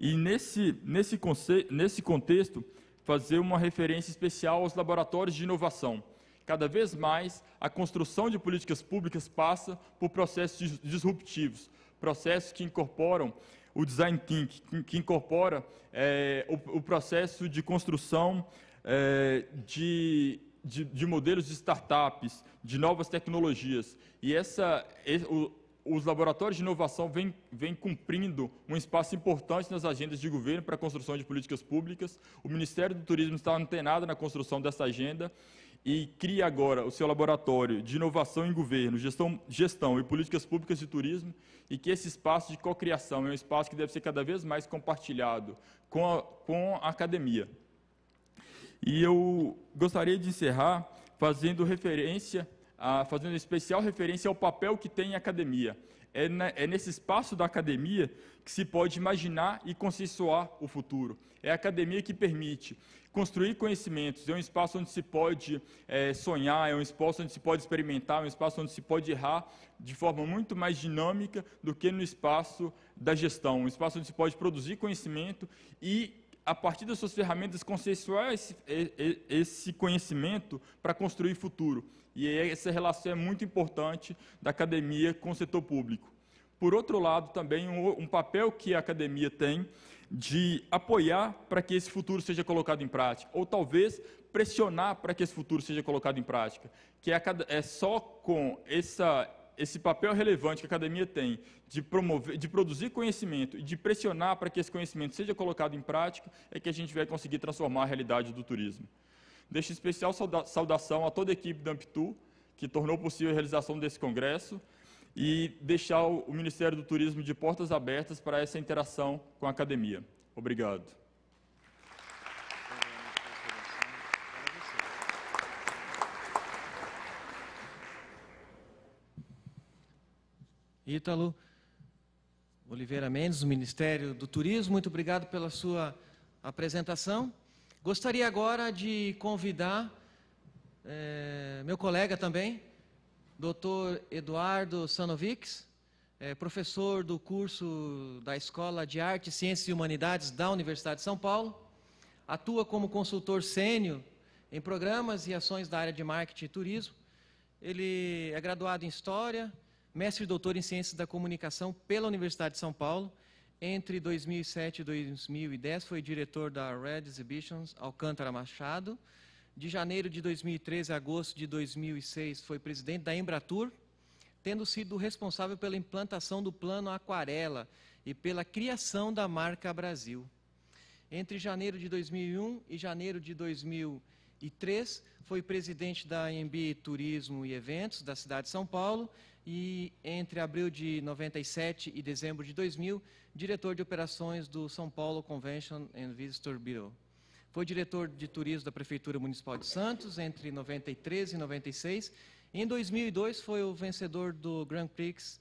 E nesse contexto, fazer uma referência especial aos laboratórios de inovação. Cada vez mais, a construção de políticas públicas passa por processos disruptivos, processos que incorporam o design thinking, que incorpora o processo de construção de modelos de startups, de novas tecnologias. E os laboratórios de inovação vêm cumprindo um espaço importante nas agendas de governo para a construção de políticas públicas. O Ministério do Turismo está antenado na construção dessa agenda e cria agora o seu laboratório de inovação em governo, gestão e políticas públicas de turismo, e que esse espaço de cocriação é um espaço que deve ser cada vez mais compartilhado com a academia. E eu gostaria de encerrar fazendo especial referência ao papel que tem a academia. É nesse espaço da academia que se pode imaginar e consensuar o futuro. É a academia que permite construir conhecimentos, é um espaço onde se pode sonhar, é um espaço onde se pode experimentar, é um espaço onde se pode errar de forma muito mais dinâmica do que no espaço da gestão, um espaço onde se pode produzir conhecimento e, a partir das suas ferramentas, consensuar esse conhecimento para construir futuro. E essa relação é muito importante da academia com o setor público. Por outro lado, também um papel que a academia tem de apoiar para que esse futuro seja colocado em prática, ou talvez pressionar para que esse futuro seja colocado em prática, que é só com esse papel relevante que a academia tem de produzir conhecimento e de pressionar para que esse conhecimento seja colocado em prática, é que a gente vai conseguir transformar a realidade do turismo. Deixo especial saudação a toda a equipe da Amptu, que tornou possível a realização desse congresso, e deixar o Ministério do Turismo de portas abertas para essa interação com a academia. Obrigado. Ítalo Oliveira Mendes, do Ministério do Turismo, muito obrigado pela sua apresentação. Gostaria agora de convidar meu colega também, Dr. Eduardo Sanovics, professor do curso da Escola de Artes, Ciências e Humanidades da Universidade de São Paulo, atua como consultor sênior em programas e ações da área de marketing e turismo. Ele é graduado em História, mestre e doutor em Ciências da Comunicação pela Universidade de São Paulo. Entre 2007 e 2010 foi diretor da Red Exhibitions Alcântara Machado. De janeiro de 2013 a agosto de 2006 foi presidente da Embratur, tendo sido responsável pela implantação do Plano Aquarela e pela criação da marca Brasil. Entre janeiro de 2001 e janeiro de 2003 foi presidente da AMB Turismo e Eventos da cidade de São Paulo e entre abril de 97 e dezembro de 2000, diretor de operações do São Paulo Convention and Visitor Bureau. Foi diretor de turismo da Prefeitura Municipal de Santos entre 93 e 96. Em 2002 foi o vencedor do Grand Prix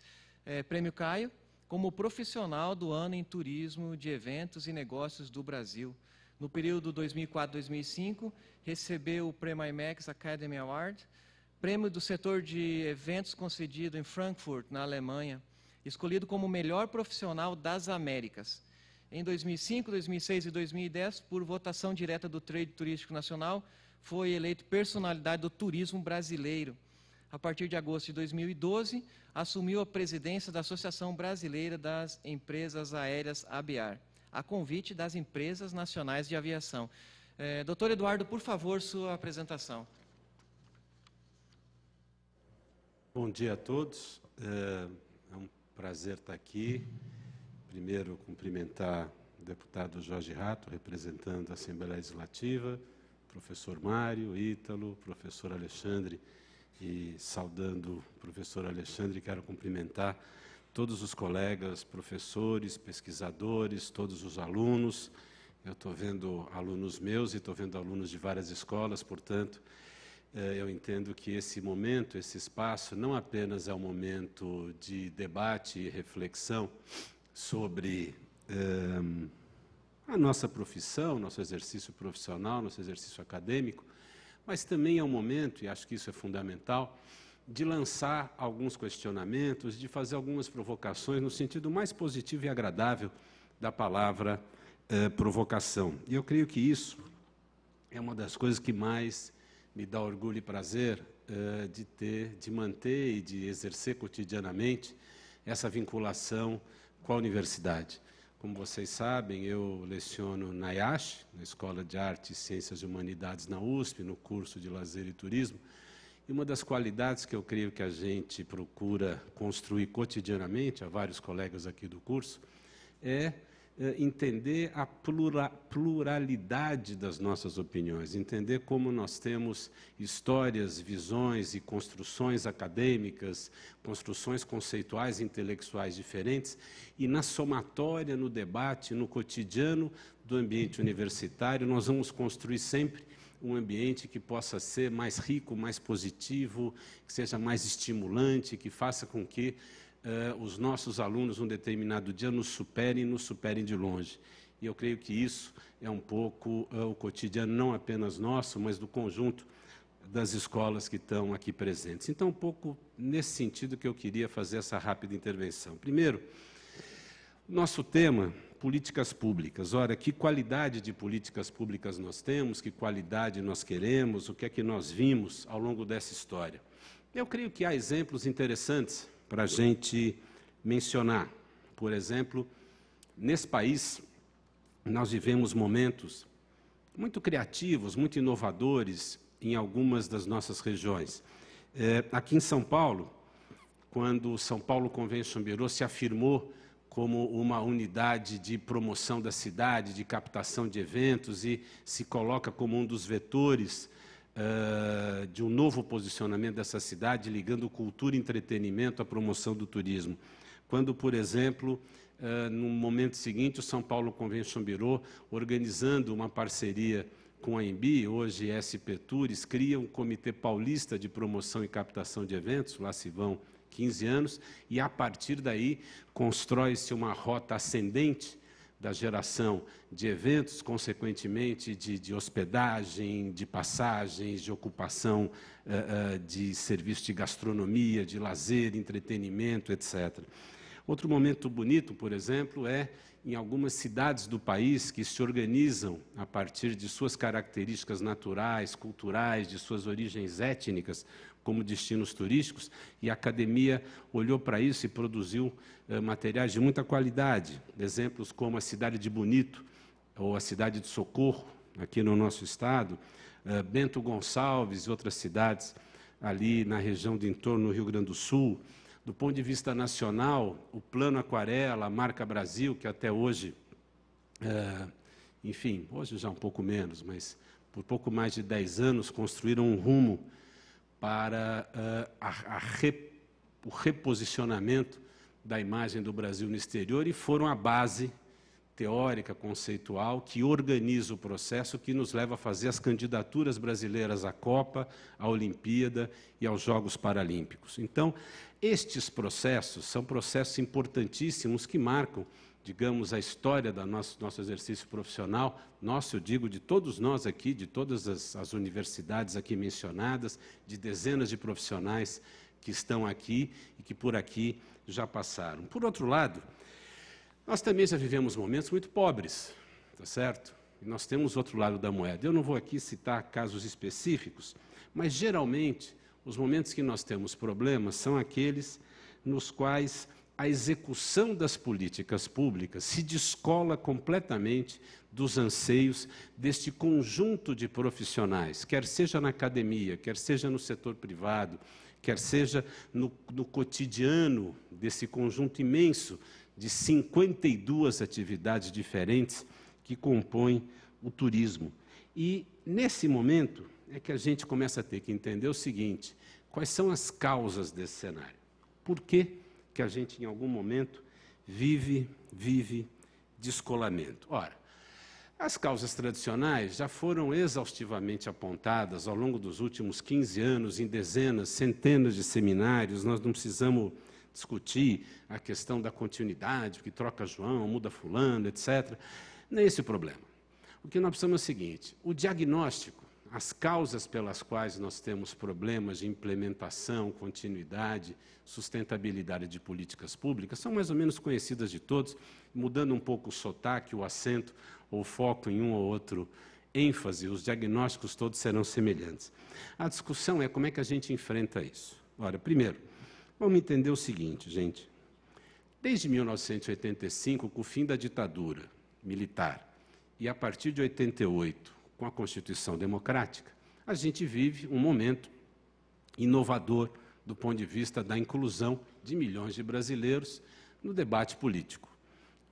Prêmio Caio como profissional do ano em turismo de eventos e negócios do Brasil. No período 2004-2005 recebeu o Prêmio IMEX Academy Award, prêmio do setor de eventos concedido em Frankfurt, na Alemanha, escolhido como o melhor profissional das Américas. Em 2005, 2006 e 2010, por votação direta do Trade Turístico Nacional, foi eleito personalidade do turismo brasileiro. A partir de agosto de 2012, assumiu a presidência da Associação Brasileira das Empresas Aéreas ABAR, a convite das empresas nacionais de aviação. Doutor Eduardo, por favor, sua apresentação. Bom dia a todos. É um prazer estar aqui. Primeiro, cumprimentar o deputado Jorge Ratto, representando a Assembleia Legislativa, professor Mário, Ítalo, professor Alexandre, e saudando o professor Alexandre, quero cumprimentar todos os colegas, professores, pesquisadores, todos os alunos. Eu estou vendo alunos meus e estou vendo alunos de várias escolas, portanto, eu entendo que esse momento, esse espaço, não apenas é um momento de debate e reflexão sobre a nossa profissão, nosso exercício profissional, nosso exercício acadêmico, mas também é um momento, e acho que isso é fundamental, de lançar alguns questionamentos, de fazer algumas provocações no sentido mais positivo e agradável da palavra provocação. E eu creio que isso é uma das coisas que mais me dá orgulho e prazer de manter e de exercer cotidianamente essa vinculação com a universidade. Como vocês sabem, eu leciono na IACH, na Escola de Artes, Ciências e Humanidades na USP, no curso de Lazer e Turismo, e uma das qualidades que eu creio que a gente procura construir cotidianamente, há vários colegas aqui do curso, é entender a pluralidade das nossas opiniões, entender como nós temos histórias, visões e construções acadêmicas, construções conceituais e intelectuais diferentes, e na somatória, no debate, no cotidiano do ambiente universitário, nós vamos construir sempre um ambiente que possa ser mais rico, mais positivo, que seja mais estimulante, que faça com que os nossos alunos, um determinado dia, nos superem de longe. E eu creio que isso é um pouco o cotidiano, não apenas nosso, mas do conjunto das escolas que estão aqui presentes. Então, um pouco nesse sentido que eu queria fazer essa rápida intervenção. Primeiro, nosso tema, políticas públicas. Ora, que qualidade de políticas públicas nós temos, que qualidade nós queremos, o que é que nós vimos ao longo dessa história. Eu creio que há exemplos interessantes para a gente mencionar. Por exemplo, nesse país, nós vivemos momentos muito criativos, muito inovadores em algumas das nossas regiões. Aqui em São Paulo, quando o São Paulo Convention Bureau se afirmou como uma unidade de promoção da cidade, de captação de eventos, e se coloca como um dos vetores de um novo posicionamento dessa cidade, ligando cultura e entretenimento à promoção do turismo. Quando, por exemplo, no momento seguinte, o São Paulo Convention Bureau, organizando uma parceria com a EMBI, hoje SP Tours, cria um Comitê Paulista de Promoção e Captação de Eventos, lá se vão 15 anos, e a partir daí constrói-se uma rota ascendente da geração de eventos, consequentemente de hospedagem, de passagens, de ocupação de serviços de gastronomia, de lazer, entretenimento, etc. Outro momento bonito, por exemplo, é em algumas cidades do país que se organizam a partir de suas características naturais, culturais, de suas origens étnicas, como destinos turísticos, e a academia olhou para isso e produziu materiais de muita qualidade. Exemplos como a cidade de Bonito, ou a cidade de Socorro, aqui no nosso estado, Bento Gonçalves e outras cidades ali na região do entorno do Rio Grande do Sul. Do ponto de vista nacional, o Plano Aquarela, a Marca Brasil, que até hoje, enfim, hoje já um pouco menos, mas por pouco mais de 10 anos, construíram um rumo para o reposicionamento da imagem do Brasil no exterior e foram a base teórica, conceitual, que organiza o processo que nos leva a fazer as candidaturas brasileiras à Copa, à Olimpíada e aos Jogos Paralímpicos. Então, estes processos são processos importantíssimos que marcam, digamos, a história do nosso exercício profissional, nosso, eu digo, de todos nós aqui, de todas as universidades aqui mencionadas, de dezenas de profissionais que estão aqui e que por aqui já passaram. Por outro lado, Nós também já vivemos momentos muito pobres, tá certo? E nós temos outro lado da moeda. Eu não vou aqui citar casos específicos, mas, geralmente, os momentos que nós temos problemas são aqueles nos quais a execução das políticas públicas se descola completamente dos anseios deste conjunto de profissionais, quer seja na academia, quer seja no setor privado, quer seja no cotidiano desse conjunto imenso de 52 atividades diferentes que compõem o turismo. E, nesse momento, é que a gente começa a ter que entender o seguinte: quais são as causas desse cenário? Por que que a gente, em algum momento, vive descolamento? Ora, as causas tradicionais já foram exaustivamente apontadas ao longo dos últimos 15 anos, em dezenas, centenas de seminários. Nós não precisamos discutir a questão da continuidade, que troca João, muda fulano, etc. Não é esse o problema. O que nós precisamos é o seguinte: o diagnóstico, as causas pelas quais nós temos problemas de implementação, continuidade, sustentabilidade de políticas públicas são mais ou menos conhecidas de todos, mudando um pouco o sotaque, o acento ou foco em um ou outro ênfase, os diagnósticos todos serão semelhantes. A discussão é como é que a gente enfrenta isso. Ora, primeiro, vamos entender o seguinte, gente. Desde 1985, com o fim da ditadura militar, e a partir de 88, com a Constituição Democrática, a gente vive um momento inovador do ponto de vista da inclusão de milhões de brasileiros no debate político.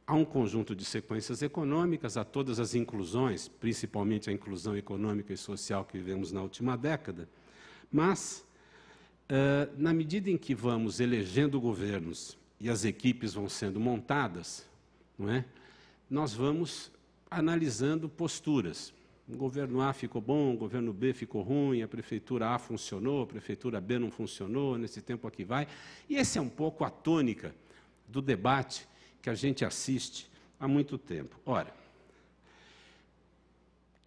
Há um conjunto de sequências econômicas, há todas as inclusões, principalmente a inclusão econômica e social que vivemos na última década, mas, na medida em que vamos elegendo governos e as equipes vão sendo montadas, não é? Nós vamos analisando posturas. O governo A ficou bom, o governo B ficou ruim, a prefeitura A funcionou, a prefeitura B não funcionou, nesse tempo aqui vai. E essa é um pouco a tônica do debate que a gente assiste há muito tempo. Ora,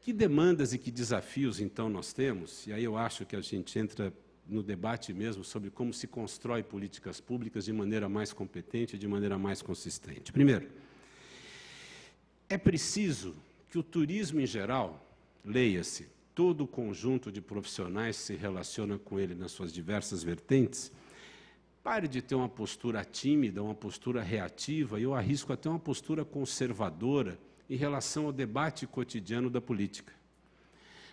que demandas e que desafios, então, nós temos? E aí eu acho que a gente entra no debate mesmo sobre como se constrói políticas públicas de maneira mais competente, de maneira mais consistente. Primeiro, é preciso que o turismo em geral, leia-se, todo o conjunto de profissionais que se relaciona com ele nas suas diversas vertentes, pare de ter uma postura tímida, uma postura reativa, e eu arrisco até uma postura conservadora em relação ao debate cotidiano da política.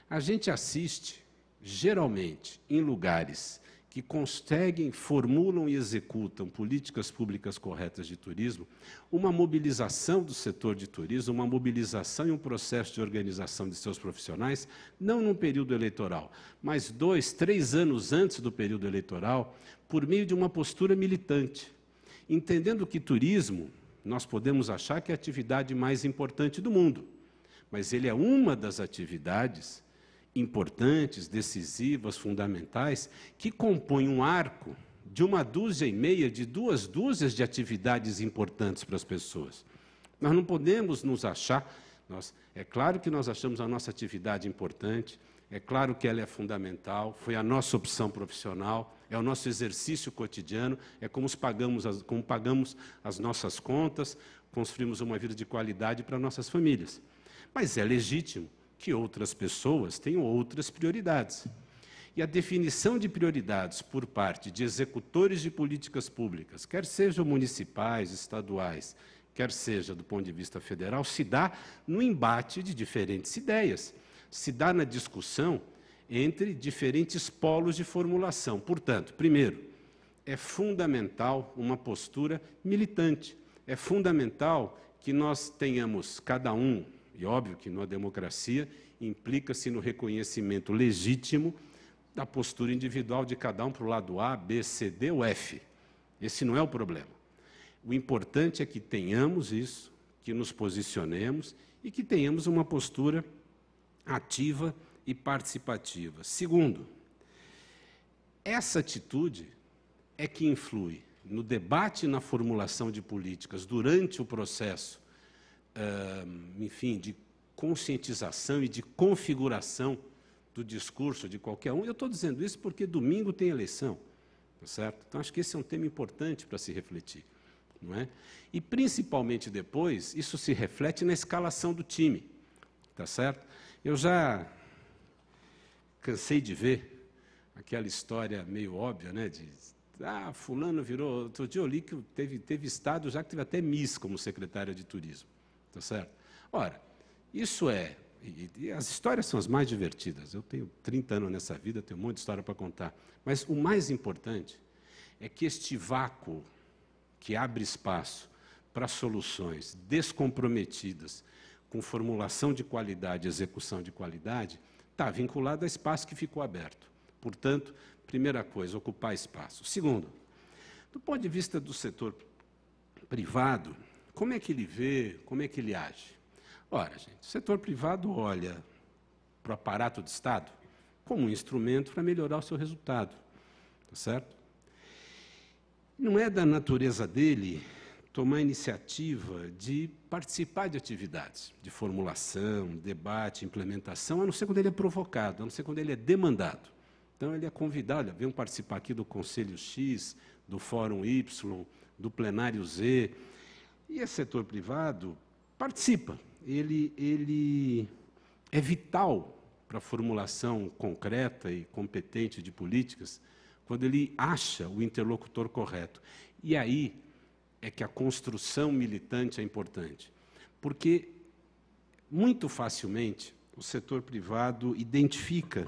A gente assiste, geralmente, em lugares que conseguem, formulam e executam políticas públicas corretas de turismo, uma mobilização do setor de turismo, uma mobilização e um processo de organização de seus profissionais, não num período eleitoral, mas 2, 3 anos antes do período eleitoral, por meio de uma postura militante, entendendo que turismo, nós podemos achar que é a atividade mais importante do mundo, mas ele é uma das atividades importantes, decisivas, fundamentais, que compõem um arco de 1,5 dúzia, de 2 dúzias de atividades importantes para as pessoas. Nós não podemos nos achar, é claro que nós achamos a nossa atividade importante, é claro que ela é fundamental, foi a nossa opção profissional, é o nosso exercício cotidiano, é como pagamos as nossas contas, construímos uma vida de qualidade para nossas famílias. Mas é legítimo que outras pessoas tenham outras prioridades. E a definição de prioridades por parte de executores de políticas públicas, quer sejam municipais, estaduais, quer seja do ponto de vista federal, se dá no embate de diferentes ideias, se dá na discussão entre diferentes polos de formulação. Portanto, primeiro, é fundamental uma postura militante, é fundamental que nós tenhamos cada um, e óbvio que na democracia implica-se no reconhecimento legítimo da postura individual de cada um para o lado A, B, C, D ou F. Esse não é o problema. O importante é que tenhamos isso, que nos posicionemos e que tenhamos uma postura ativa e participativa. Segundo, essa atitude é que influi no debate e na formulação de políticas durante o processo enfim, de conscientização e de configuração do discurso de qualquer um. Eu estou dizendo isso porque domingo tem eleição, tá certo? Então, acho que esse é um tema importante para se refletir. não é? E, principalmente depois, isso se reflete na escalação do time, tá certo? Eu já cansei de ver aquela história meio óbvia, né, de fulano virou... Outro dia eu li que teve estado já que teve até Miss como secretária de turismo, tá certo? Ora, isso é... E as histórias são as mais divertidas. Eu tenho 30 anos nessa vida, tenho um monte de história para contar. Mas o mais importante é que este vácuo que abre espaço para soluções descomprometidas, com formulação de qualidade, execução de qualidade, está vinculado a espaço que ficou aberto. Portanto, primeira coisa, ocupar espaço. Segundo, do ponto de vista do setor privado, como é que ele vê, como é que ele age? Ora, gente, o setor privado olha para o aparato do Estado como um instrumento para melhorar o seu resultado, tá certo? Não é da natureza dele tomar iniciativa de participar de atividades de formulação, debate, implementação, a não ser quando ele é provocado, a não ser quando ele é demandado. Então, ele é convidado, olha, venham participar aqui do Conselho X, do Fórum Y, do Plenário Z. E esse setor privado participa. Ele é vital para a formulação concreta e competente de políticas quando ele acha o interlocutor correto. E aí é que a construção militante é importante, porque muito facilmente o setor privado identifica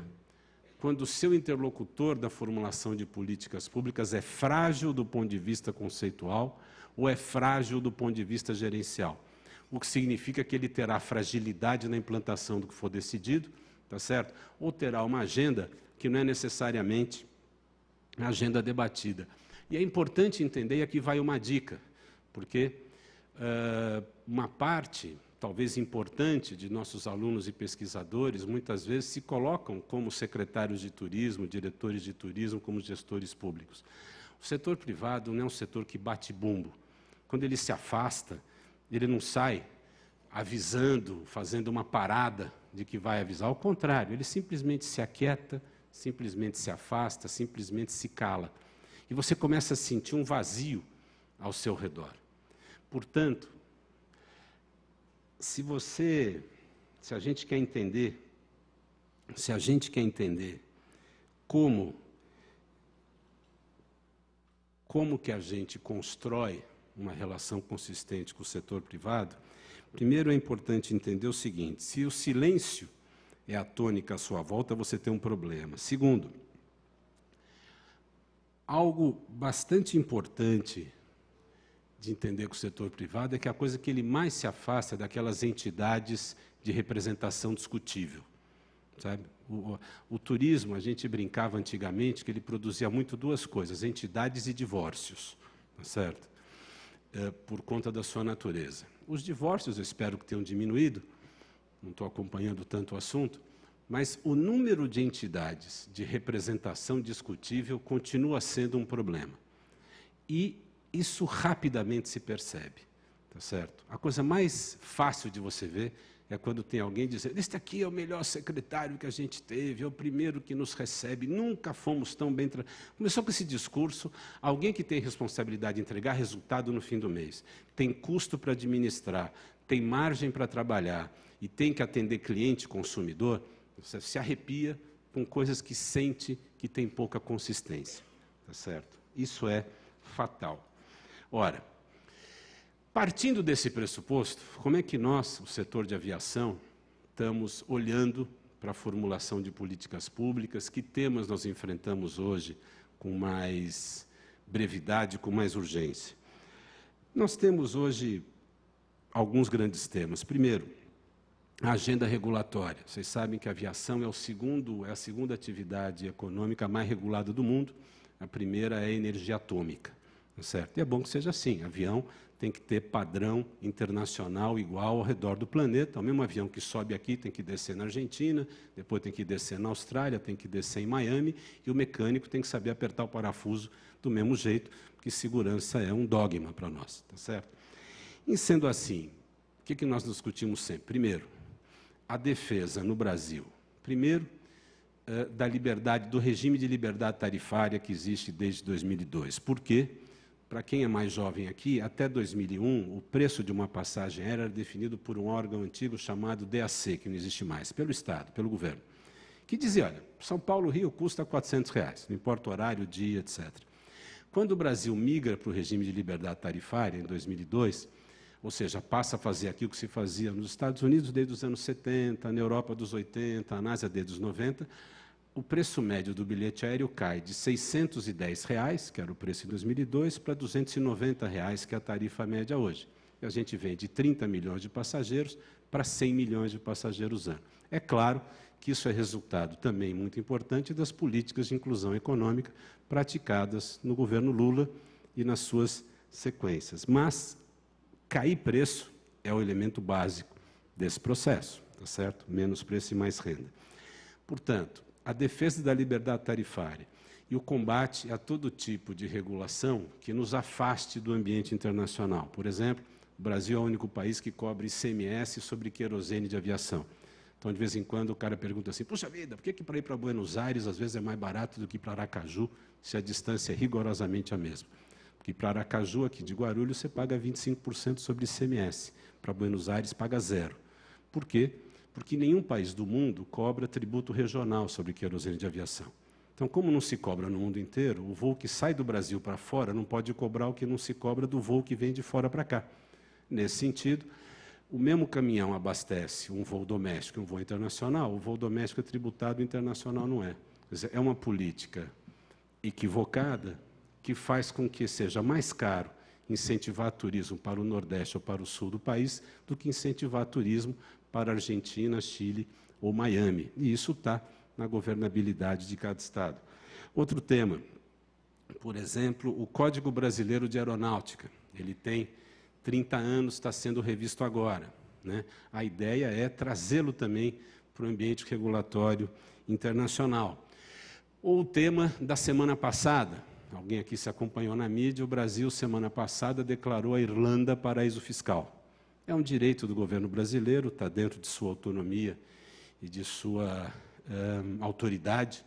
quando o seu interlocutor da formulação de políticas públicas é frágil do ponto de vista conceitual ou é frágil do ponto de vista gerencial. O que significa que ele terá fragilidade na implantação do que for decidido, tá certo? Ou terá uma agenda que não é necessariamente a agenda debatida. E é importante entender, e aqui vai uma dica, porque uma parte, talvez importante, de nossos alunos e pesquisadores, muitas vezes se colocam como secretários de turismo, diretores de turismo, como gestores públicos. O setor privado não é um setor que bate bumbo. Quando ele se afasta, ele não sai avisando, fazendo uma parada de que vai avisar. Ao contrário, ele simplesmente se aquieta, simplesmente se afasta, simplesmente se cala. E você começa a sentir um vazio ao seu redor. Portanto, se a gente quer entender como que a gente constrói uma relação consistente com o setor privado, primeiro é importante entender o seguinte: se o silêncio é a tônica à sua volta, você tem um problema. Segundo, algo bastante importante de entender com o setor privado é que a coisa que ele mais se afasta é daquelas entidades de representação discutível, sabe? O turismo, a gente brincava antigamente que ele produzia muito duas coisas: entidades e divórcios, tá certo? Por conta da sua natureza. Os divórcios eu espero que tenham diminuído, não estou acompanhando tanto o assunto, mas o número de entidades de representação discutível continua sendo um problema. E isso rapidamente se percebe, tá certo? A coisa mais fácil de você ver é quando tem alguém dizendo: este aqui é o melhor secretário que a gente teve, é o primeiro que nos recebe, nunca fomos tão bem... Começou com esse discurso, alguém que tem responsabilidade de entregar resultado no fim do mês, tem custo para administrar, tem margem para trabalhar e tem que atender cliente, consumidor, você se arrepia com coisas que sente que tem pouca consistência, tá certo? Isso é fatal. Ora, partindo desse pressuposto, como é que nós, o setor de aviação, estamos olhando para a formulação de políticas públicas? Que temas nós enfrentamos hoje com mais brevidade, com mais urgência? Nós temos hoje alguns grandes temas. Primeiro, a agenda regulatória. Vocês sabem que a aviação é a segunda atividade econômica mais regulada do mundo. A primeira é a energia atômica, certo? E é bom que seja assim. Avião tem que ter padrão internacional igual ao redor do planeta. O mesmo avião que sobe aqui tem que descer na Argentina, depois tem que descer na Austrália, tem que descer em Miami, e o mecânico tem que saber apertar o parafuso do mesmo jeito, porque segurança é um dogma para nós, tá certo? E sendo assim, o que nós discutimos sempre? Primeiro, a defesa no Brasil. Primeiro, da liberdade, do regime de liberdade tarifária que existe desde 2002. Por quê? para quem é mais jovem aqui, até 2001, o preço de uma passagem aérea era definido por um órgão antigo chamado DAC, que não existe mais, pelo Estado, pelo governo, que dizia, olha, São Paulo-Rio custa R$400, não importa o horário, o dia, etc. Quando o Brasil migra para o regime de liberdade tarifária, em 2002, ou seja, passa a fazer aquilo que se fazia nos Estados Unidos desde os anos 70, na Europa dos 80, na Ásia desde os 90, o preço médio do bilhete aéreo cai de R$610, que era o preço em 2002, para R$290, que é a tarifa média hoje. E a gente vem de 30 milhões de passageiros para 100 milhões de passageiros ano. É claro que isso é resultado também muito importante das políticas de inclusão econômica praticadas no governo Lula e nas suas sequências. Mas cair preço é o elemento básico desse processo, tá certo? Menos preço e mais renda. Portanto, a defesa da liberdade tarifária e o combate a todo tipo de regulação que nos afaste do ambiente internacional. Por exemplo, o Brasil é o único país que cobra ICMS sobre querosene de aviação. Então, de vez em quando, o cara pergunta assim, puxa vida, por que para ir para Buenos Aires, às vezes, é mais barato do que para Aracaju, se a distância é rigorosamente a mesma? Porque para Aracaju, aqui de Guarulhos, você paga 25% sobre ICMS. Para Buenos Aires, paga 0%. Por quê? Porque nenhum país do mundo cobra tributo regional sobre querosene de aviação. Então, como não se cobra no mundo inteiro, o voo que sai do Brasil para fora não pode cobrar o que não se cobra do voo que vem de fora para cá. Nesse sentido, o mesmo caminhão abastece um voo doméstico e um voo internacional, o voo doméstico é tributado, o internacional não é. Quer dizer, é uma política equivocada que faz com que seja mais caro incentivar turismo para o Nordeste ou para o Sul do país do que incentivar turismo para a Argentina, Chile ou Miami. E isso está na governabilidade de cada Estado. Outro tema, por exemplo, o Código Brasileiro de Aeronáutica. Ele tem 30 anos, está sendo revisto agora, né? A ideia é trazê-lo também para o ambiente regulatório internacional. Ou o tema da semana passada, alguém aqui se acompanhou na mídia, o Brasil, semana passada, declarou a Irlanda paraíso fiscal. É um direito do governo brasileiro, está dentro de sua autonomia e de sua autoridade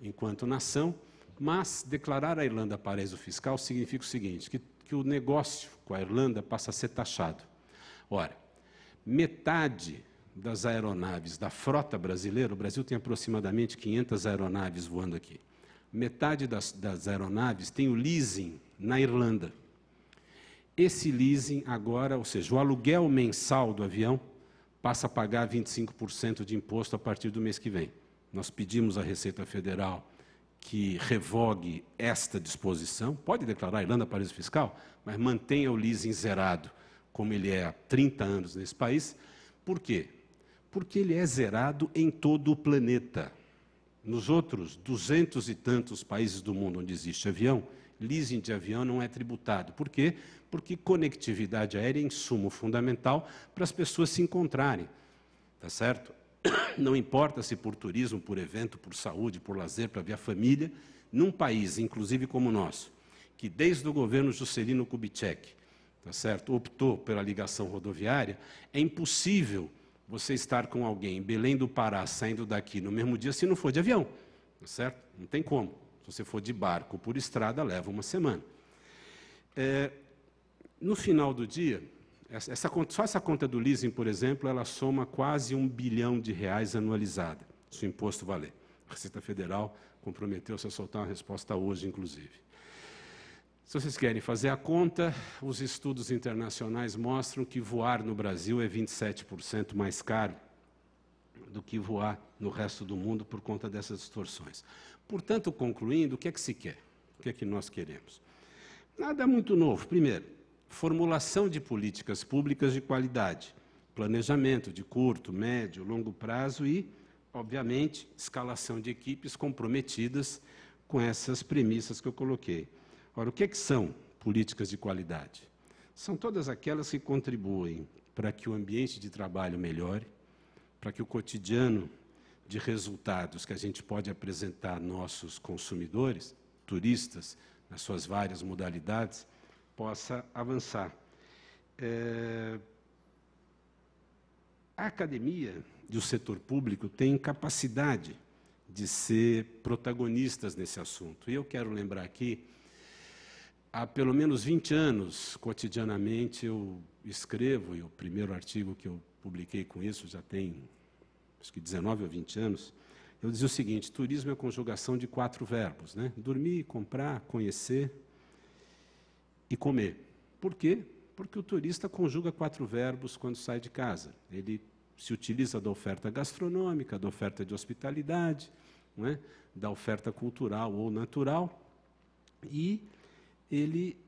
enquanto nação, mas declarar a Irlanda paraíso fiscal significa o seguinte, que o negócio com a Irlanda passa a ser taxado. Ora, metade das aeronaves da frota brasileira, o Brasil tem aproximadamente 500 aeronaves voando aqui, metade das aeronaves tem o leasing na Irlanda. Esse leasing agora, ou seja, o aluguel mensal do avião passa a pagar 25% de imposto a partir do mês que vem. Nós pedimos à Receita Federal que revogue esta disposição, pode declarar a Irlanda paraíso fiscal, mas mantenha o leasing zerado, como ele é há 30 anos nesse país. Por quê? Porque ele é zerado em todo o planeta. Nos outros 200 e tantos países do mundo onde existe avião, leasing de avião não é tributado. Por quê? Porque conectividade aérea é insumo fundamental para as pessoas se encontrarem. Tá certo? Não importa se por turismo, por evento, por saúde, por lazer, para ver a família, num país, inclusive como o nosso, que desde o governo Juscelino Kubitschek, tá certo, optou pela ligação rodoviária, é impossível você estar com alguém em Belém do Pará, saindo daqui no mesmo dia, se não for de avião. Tá certo? Não tem como. Se você for de barco por estrada, leva uma semana. No final do dia, só essa conta do leasing, por exemplo, ela soma quase R$1 bilhão anualizada, se o imposto valer. A Receita Federal comprometeu-se a soltar uma resposta hoje, inclusive. Se vocês querem fazer a conta, os estudos internacionais mostram que voar no Brasil é 27% mais caro do que voar no resto do mundo por conta dessas distorções. Portanto, concluindo, o que é que se quer? O que é que nós queremos? Nada muito novo. Primeiro, formulação de políticas públicas de qualidade, planejamento de curto, médio, longo prazo e, obviamente, escalação de equipes comprometidas com essas premissas que eu coloquei. Ora, o que é que são políticas de qualidade? São todas aquelas que contribuem para que o ambiente de trabalho melhore, para que o cotidiano de resultados que a gente pode apresentar a nossos consumidores, turistas, nas suas várias modalidades, possa avançar. A academia e o setor público têm capacidade de ser protagonistas nesse assunto. E eu quero lembrar aqui há pelo menos 20 anos, cotidianamente, eu escrevo, e o primeiro artigo que eu publiquei com isso já tem, acho que 19 ou 20 anos, eu dizia o seguinte: turismo é a conjugação de 4 verbos, né? Dormir, comprar, conhecer e comer. Por quê? Porque o turista conjuga 4 verbos quando sai de casa. Ele se utiliza da oferta gastronômica, da oferta de hospitalidade, não é? Da oferta cultural ou natural, e ele,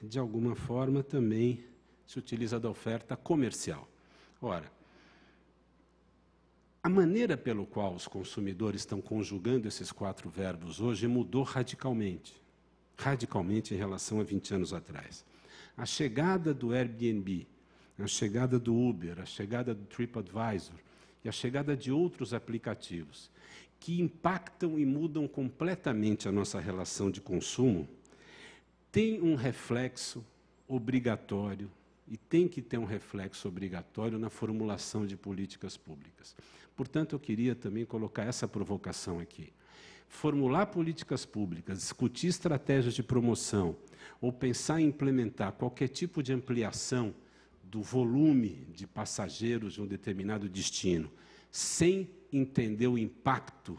de alguma forma, também se utiliza da oferta comercial. Ora, a maneira pelo qual os consumidores estão conjugando esses 4 verbos hoje mudou radicalmente em relação a 20 anos atrás. A chegada do Airbnb, a chegada do Uber, a chegada do TripAdvisor e a chegada de outros aplicativos que impactam e mudam completamente a nossa relação de consumo, tem um reflexo obrigatório, e tem que ter um reflexo obrigatório na formulação de políticas públicas. Portanto, eu queria também colocar essa provocação aqui. Formular políticas públicas, discutir estratégias de promoção, ou pensar em implementar qualquer tipo de ampliação do volume de passageiros de um determinado destino, sem entender o impacto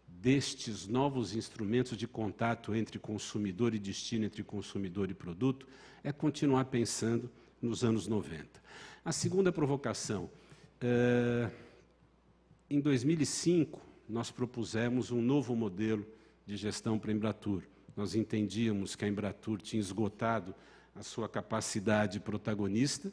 destes novos instrumentos de contato entre consumidor e destino, entre consumidor e produto, é continuar pensando nos anos 90. A segunda provocação, em 2005, nós propusemos um novo modelo de gestão para a Embratur. Nós entendíamos que a Embratur tinha esgotado a sua capacidade protagonista,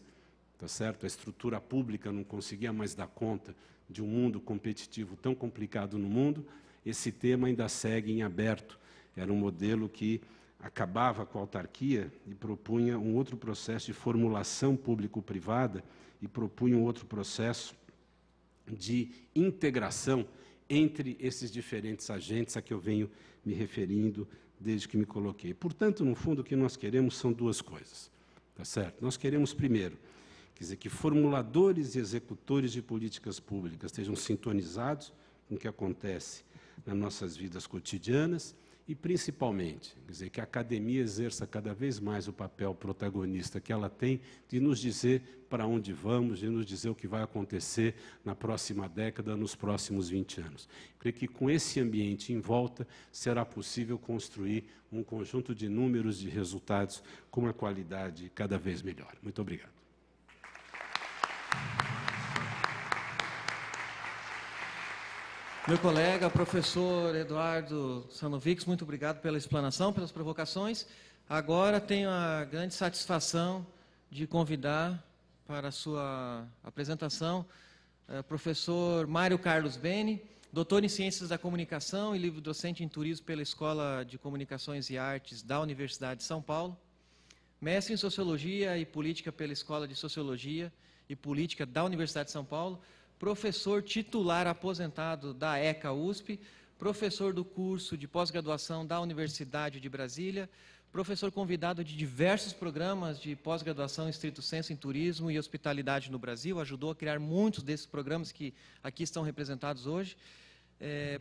tá certo? A estrutura pública não conseguia mais dar conta de um mundo competitivo tão complicado no mundo. Esse tema ainda segue em aberto. Era um modelo que acabava com a autarquia e propunha um outro processo de formulação público-privada e propunha um outro processo de integração entre esses diferentes agentes a que eu venho me referindo desde que me coloquei. Portanto, no fundo, o que nós queremos são 2 coisas, tá certo? Nós queremos, primeiro, quer dizer, que formuladores e executores de políticas públicas estejam sintonizados com o que acontece nas nossas vidas cotidianas e, principalmente, quer dizer, que a academia exerça cada vez mais o papel protagonista que ela tem de nos dizer para onde vamos, de nos dizer o que vai acontecer na próxima década, nos próximos 20 anos. Creio que com esse ambiente em volta será possível construir um conjunto de números, de resultados com uma qualidade cada vez melhor. Muito obrigado. Meu colega, professor Eduardo Sanovics, muito obrigado pela explanação, pelas provocações. Agora tenho a grande satisfação de convidar para a sua apresentação professor Mário Carlos Beni, doutor em Ciências da Comunicação e livre-docente em Turismo pela Escola de Comunicações e Artes da Universidade de São Paulo, mestre em Sociologia e Política pela Escola de Sociologia e Política da Universidade de São Paulo, professor titular aposentado da ECA USP, professor do curso de pós-graduação da Universidade de Brasília, professor convidado de diversos programas de pós-graduação em estrito senso em turismo e hospitalidade no Brasil, ajudou a criar muitos desses programas que aqui estão representados hoje,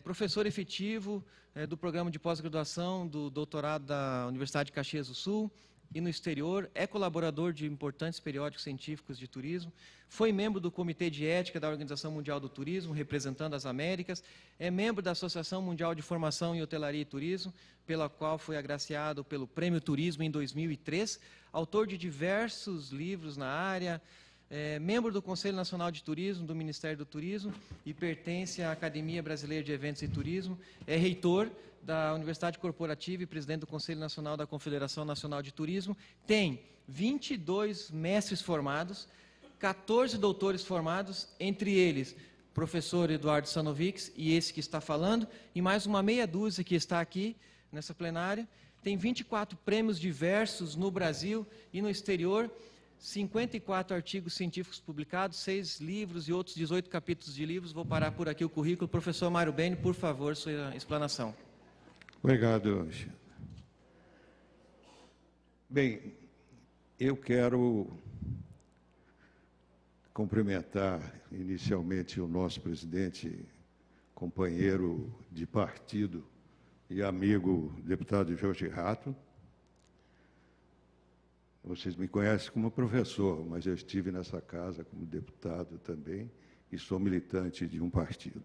professor efetivo do programa de pós-graduação do doutorado da Universidade de Caxias do Sul, e no exterior, é colaborador de importantes periódicos científicos de turismo, foi membro do Comitê de Ética da Organização Mundial do Turismo, representando as Américas, é membro da Associação Mundial de Formação em Hotelaria e Turismo, pela qual foi agraciado pelo Prêmio Turismo em 2003, autor de diversos livros na área, membro do Conselho Nacional de Turismo, do Ministério do Turismo, e pertence à Academia Brasileira de Eventos e Turismo, é reitor da Universidade Corporativa e presidente do Conselho Nacional da Confederação Nacional de Turismo, tem 22 mestres formados, 14 doutores formados, entre eles professor Eduardo Sanovics, e esse que está falando, e mais uma meia dúzia que está aqui nessa plenária, tem 24 prêmios diversos no Brasil e no exterior, 54 artigos científicos publicados, 6 livros e outros 18 capítulos de livros. Vou parar por aqui o currículo. Professor Mário Beni, por favor, sua explanação. Obrigado. Bem, eu quero cumprimentar inicialmente o nosso presidente, companheiro de partido e amigo deputado Jorge Rato, vocês me conhecem como professor, mas eu estive nessa casa como deputado também e sou militante de um partido.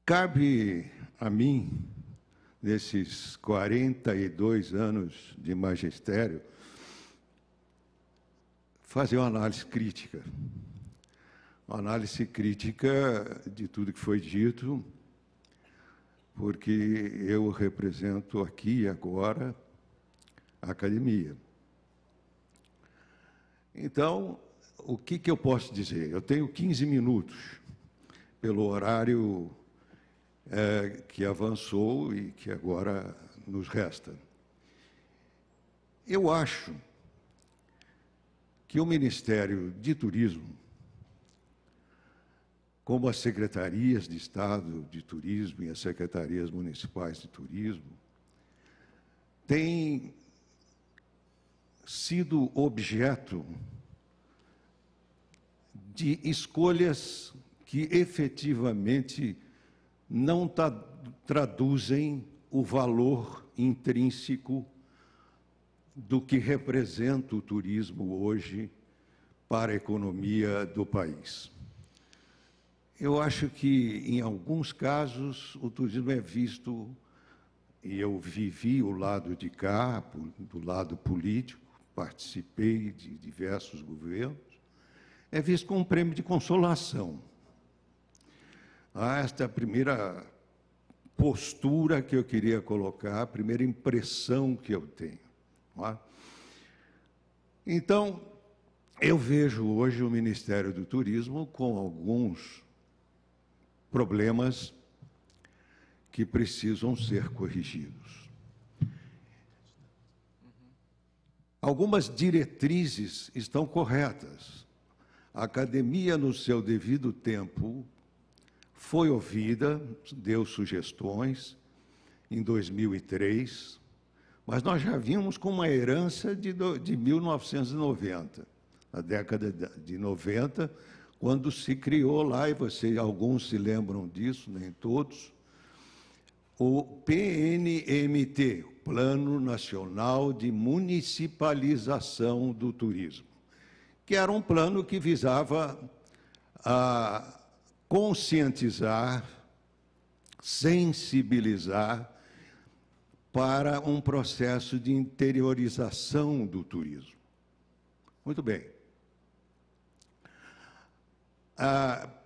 Cabe a mim, nesses 42 anos de magistério, fazer uma análise crítica. Uma análise crítica de tudo que foi dito, porque eu represento aqui e agora a academia. Então, o que eu posso dizer? Eu tenho 15 minutos, pelo horário que avançou e que agora nos resta. Eu acho que o Ministério de Turismo, como as secretarias de Estado de Turismo e as secretarias municipais de turismo, tem sido objeto de escolhas que efetivamente não traduzem o valor intrínseco do que representa o turismo hoje para a economia do país. Eu acho que, em alguns casos, o turismo é visto, e eu vivi o lado de cá, do lado político, participei de diversos governos, é visto como um prêmio de consolação. Esta é a primeira postura que eu queria colocar, a primeira impressão que eu tenho. Não é? Então, eu vejo hoje o Ministério do Turismo com alguns problemas que precisam ser corrigidos. Algumas diretrizes estão corretas. A academia, no seu devido tempo, foi ouvida, deu sugestões em 2003, mas nós já vimos com uma herança de 1990, na década de 90, quando se criou lá, e alguns se lembram disso, nem todos, o PNMT, Plano Nacional de Municipalização do Turismo, que era um plano que visava a conscientizar, sensibilizar para um processo de interiorização do turismo. Muito bem.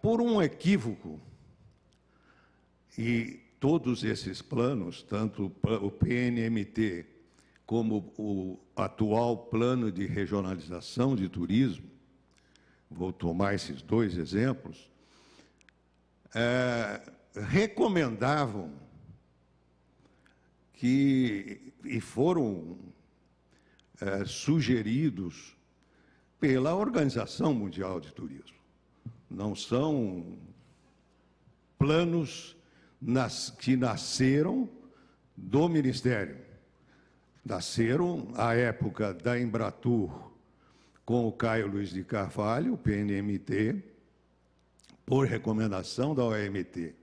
Por um equívoco, e todos esses planos, tanto o PNMT como o atual plano de regionalização de turismo, vou tomar esses dois exemplos, recomendavam e foram sugeridos pela Organização Mundial de Turismo. Não são planos que nasceram do Ministério. Nasceram à época da Embratur, com o Caio Luiz de Carvalho, o PNMT, por recomendação da OMT.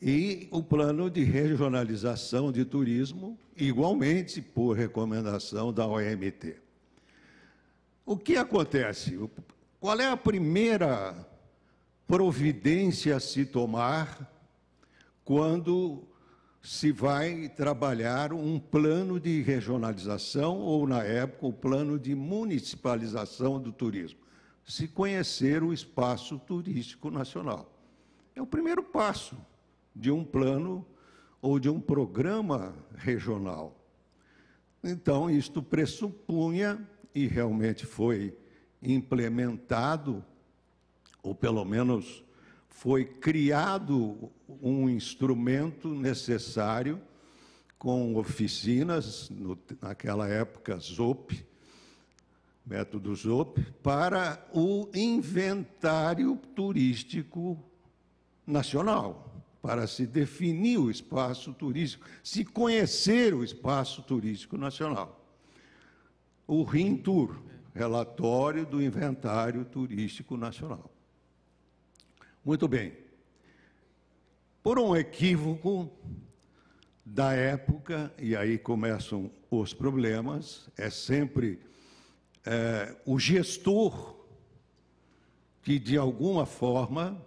E o plano de regionalização de turismo, igualmente por recomendação da OMT. O que acontece? Qual é a primeira providência a se tomar quando se vai trabalhar um plano de regionalização ou, na época, o plano de municipalização do turismo? Se conhecer o espaço turístico nacional. É o primeiro passo de um plano ou de um programa regional. Então, isto pressupunha, e realmente foi implementado, ou pelo menos foi criado um instrumento necessário com oficinas, naquela época ZOP, método ZOP, para o inventário turístico nacional, para se definir o espaço turístico, se conhecer o espaço turístico nacional. O RINTUR, Relatório do Inventário Turístico Nacional. Muito bem. Por um equívoco da época, e aí começam os problemas, é sempre o gestor que, de alguma forma,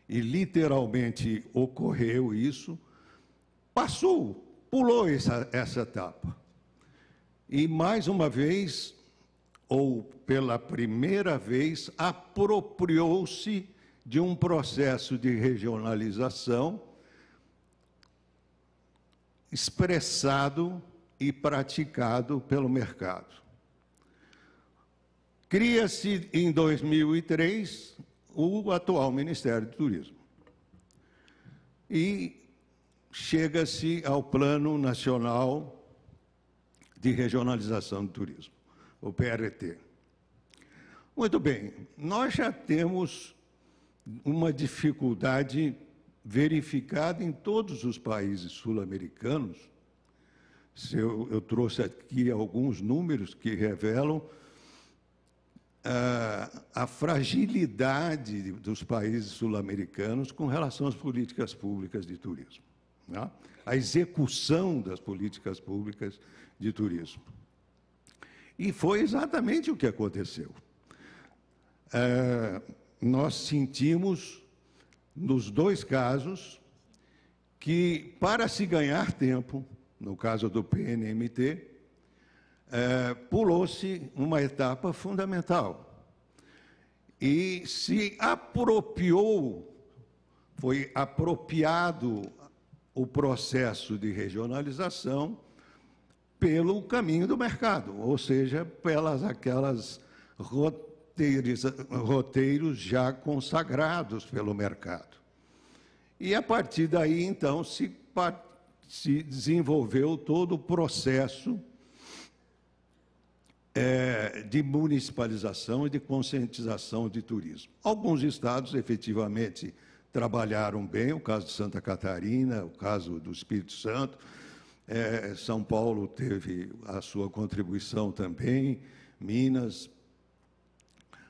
e literalmente ocorreu isso, pulou essa etapa. E, mais uma vez, ou pela primeira vez, apropriou-se de um processo de regionalização expressado e praticado pelo mercado. Cria-se, em 2003, o atual Ministério do Turismo. E chega-se ao Plano Nacional de Regionalização do Turismo, o PRT. Muito bem, nós já temos uma dificuldade verificada em todos os países sul-americanos. Eu trouxe aqui alguns números que revelam a fragilidade dos países sul-americanos com relação às políticas públicas de turismo, né? A execução das políticas públicas de turismo. E foi exatamente o que aconteceu. Nós sentimos, nos dois casos, que, para se ganhar tempo, no caso do PNMT, pulou-se uma etapa fundamental e se apropriou, foi apropriado o processo de regionalização pelo caminho do mercado, ou seja, pelas aquelas roteiros já consagrados pelo mercado. E, a partir daí, então, se desenvolveu todo o processo de municipalização e de conscientização de turismo. Alguns estados, efetivamente, trabalharam bem, o caso de Santa Catarina, o caso do Espírito Santo, São Paulo teve a sua contribuição também, Minas,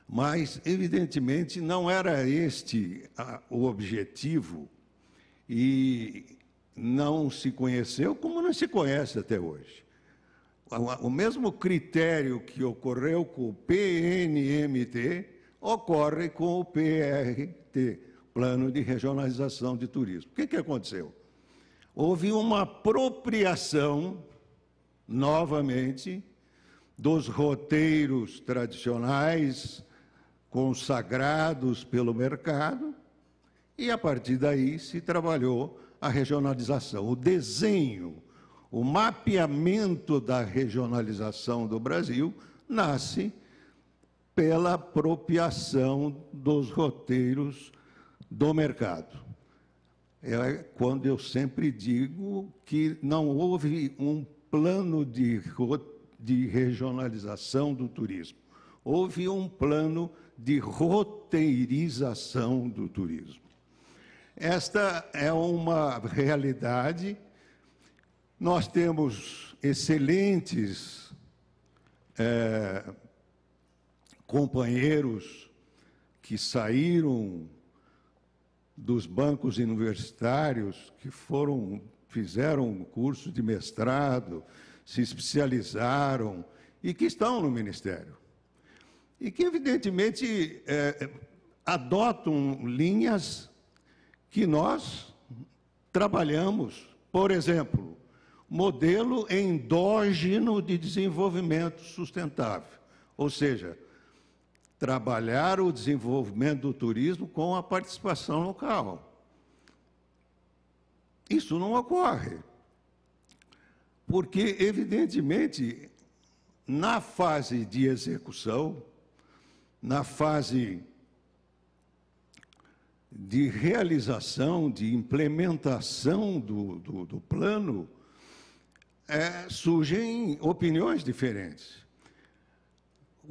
mas, evidentemente, não era este o objetivo e não se conheceu como não se conhece até hoje. O mesmo critério que ocorreu com o PNMT ocorre com o PRT, Plano de Regionalização de Turismo. O que aconteceu? Houve uma apropriação, novamente, dos roteiros tradicionais, consagrados pelo mercado, e, a partir daí, se trabalhou a regionalização, o desenho. O mapeamento da regionalização do Brasil nasce pela apropriação dos roteiros do mercado. É quando eu sempre digo que não houve um plano de regionalização do turismo. Houve um plano de roteirização do turismo. Esta é uma realidade. Nós temos excelentes companheiros que saíram dos bancos universitários, que fizeram um curso de mestrado, se especializaram e que estão no Ministério. E que, evidentemente, adotam linhas que nós trabalhamos. Por exemplo, modelo endógeno de desenvolvimento sustentável, ou seja, trabalhar o desenvolvimento do turismo com a participação local. Isso não ocorre, porque, evidentemente, na fase de execução, na fase de realização, de implementação do plano, surgem opiniões diferentes.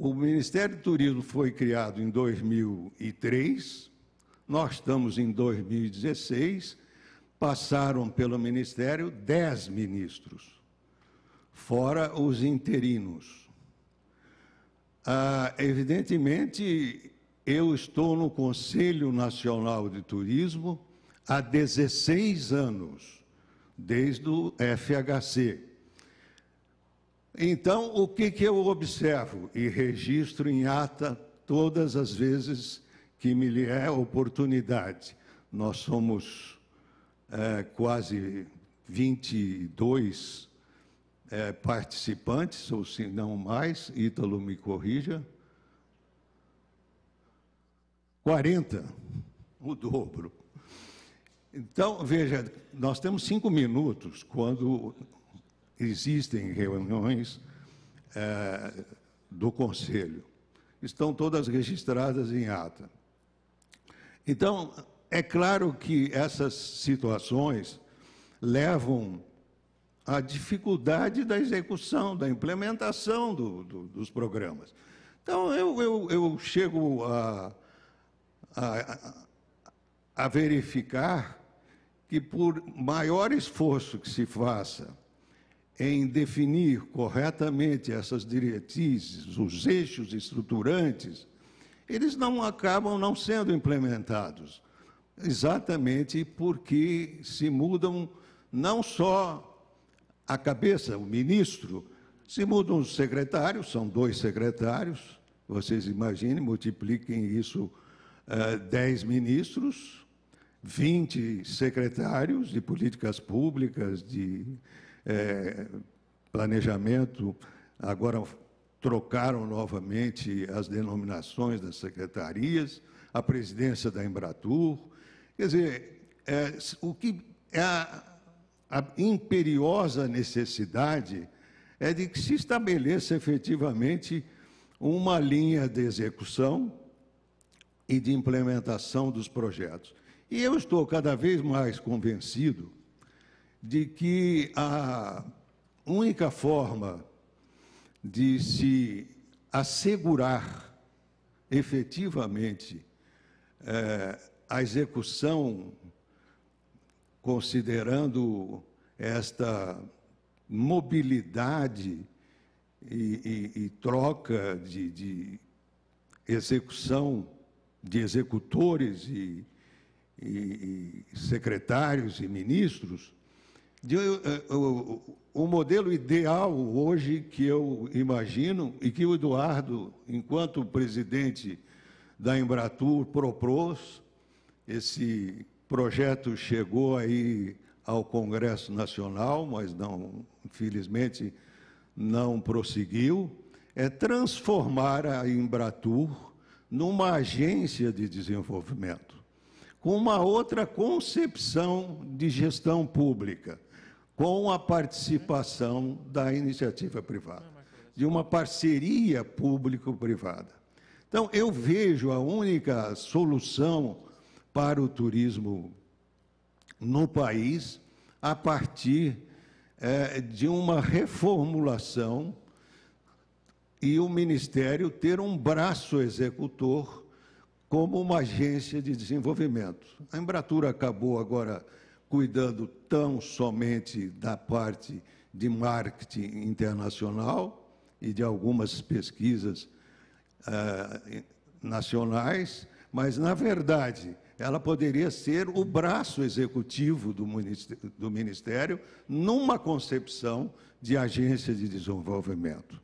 O Ministério do Turismo foi criado em 2003, nós estamos em 2016, passaram pelo Ministério 10 ministros, fora os interinos. Evidentemente, eu estou no Conselho Nacional de Turismo há 16 anos. desde o FHC. Então, o que eu observo e registro em ata todas as vezes que me é oportunidade? Nós somos quase 22 participantes, ou se não mais, Ítalo me corrija, 40, o dobro. Então, veja, nós temos 5 minutos quando existem reuniões do Conselho. Estão todas registradas em ata. Então, é claro que essas situações levam à dificuldade da execução, da implementação dos programas. Então, eu chego a verificar que, por maior esforço que se faça em definir corretamente essas diretrizes, os eixos estruturantes, eles não acabam não sendo implementados, exatamente porque se mudam não só a cabeça, o ministro, se mudam os secretários, são 2 secretários, vocês imaginem, multipliquem isso, 10 ministros, 20 secretários de políticas públicas, de planejamento, agora trocaram novamente as denominações das secretarias, a presidência da Embratur. Quer dizer, o que é a imperiosa necessidade é de que se estabeleça efetivamente uma linha de execução e de implementação dos projetos. E eu estou cada vez mais convencido de que a única forma de se assegurar efetivamente a execução, considerando esta mobilidade e troca de execução de executores e secretários e ministros, o modelo ideal hoje que eu imagino e que o Eduardo, enquanto presidente da Embratur, propôs, esse projeto chegou aí ao Congresso Nacional, mas não, infelizmente, não prosseguiu, é transformar a Embratur numa agência de desenvolvimento, com uma outra concepção de gestão pública, com a participação da iniciativa privada, de uma parceria público-privada. Então, eu vejo a única solução para o turismo no país a partir de uma reformulação e o Ministério ter um braço executor como uma agência de desenvolvimento. A Embratur acabou agora cuidando tão somente da parte de marketing internacional e de algumas pesquisas nacionais, mas, na verdade, ela poderia ser o braço executivo do Ministério numa concepção de agência de desenvolvimento.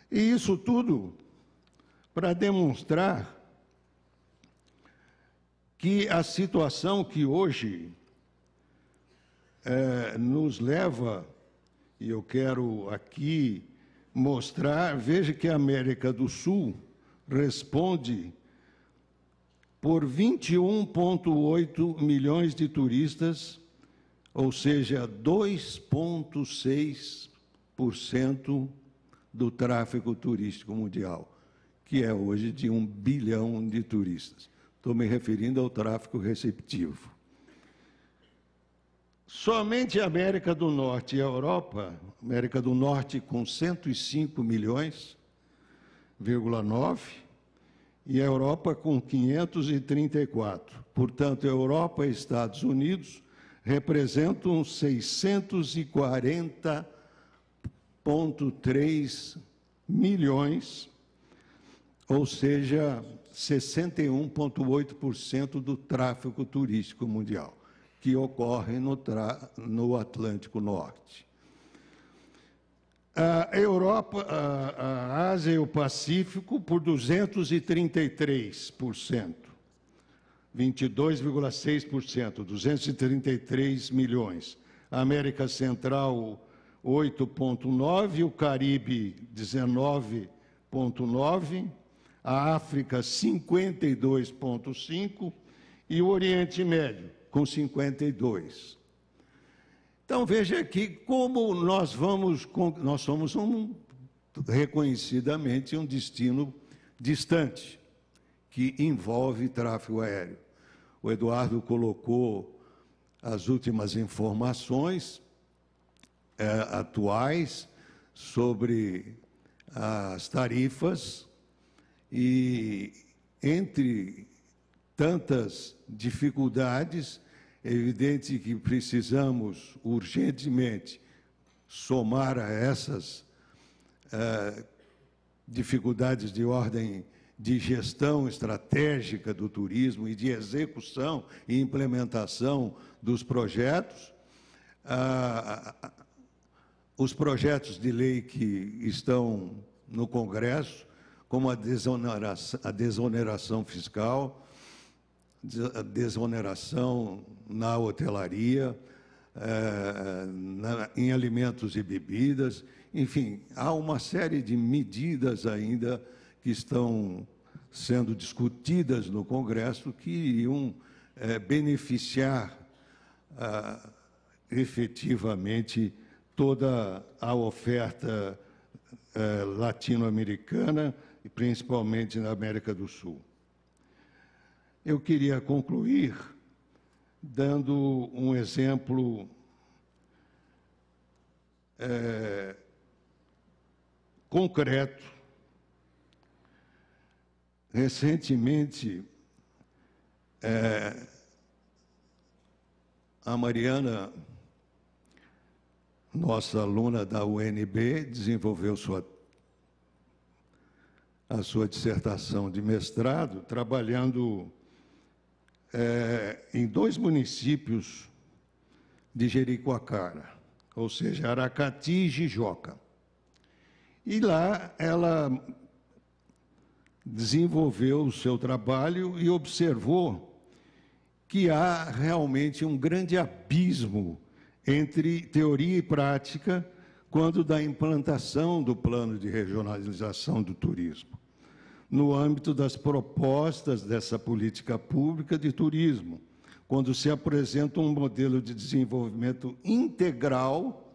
E isso tudo para demonstrar que a situação que hoje nos leva, e eu quero aqui mostrar, veja que a América do Sul responde por 21,8 milhões de turistas, ou seja, 2,6% do tráfego turístico mundial, que é hoje de 1 bilhão de turistas. Estou me referindo ao tráfego receptivo. Somente a América do Norte e a Europa, América do Norte com 105 milhões,9, e a Europa com 534. Portanto, a Europa e Estados Unidos representam 640,3 milhões, ou seja, 61,8% do tráfego turístico mundial. que ocorrem no Atlântico Norte. A Europa, a Ásia e o Pacífico por 233%, 22,6%, 233 milhões. A América Central, 8,9%, o Caribe, 19,9%, a África, 52,5%, e o Oriente Médio, com 52%. Então, veja aqui como nós somos reconhecidamente um destino distante, que envolve tráfego aéreo. O Eduardo colocou as últimas informações atuais sobre as tarifas e, entre tantas dificuldades, é evidente que precisamos urgentemente somar a essas dificuldades de ordem de gestão estratégica do turismo e de execução e implementação dos projetos, os projetos de lei que estão no Congresso, como a desoneração fiscal, a desoneração na hotelaria, em alimentos e bebidas, enfim, há uma série de medidas ainda que estão sendo discutidas no Congresso que iriam beneficiar efetivamente toda a oferta latino-americana e principalmente na América do Sul. Eu queria concluir dando um exemplo concreto. Recentemente, a Mariana, nossa aluna da UNB, desenvolveu a sua dissertação de mestrado, trabalhando em 2 municípios de Jericoacoara, ou seja, Aracati e Jijoca. E lá ela desenvolveu o seu trabalho e observou que há realmente um grande abismo entre teoria e prática quando da implantação do plano de regionalização do turismo, no âmbito das propostas dessa política pública de turismo, quando se apresenta um modelo de desenvolvimento integral,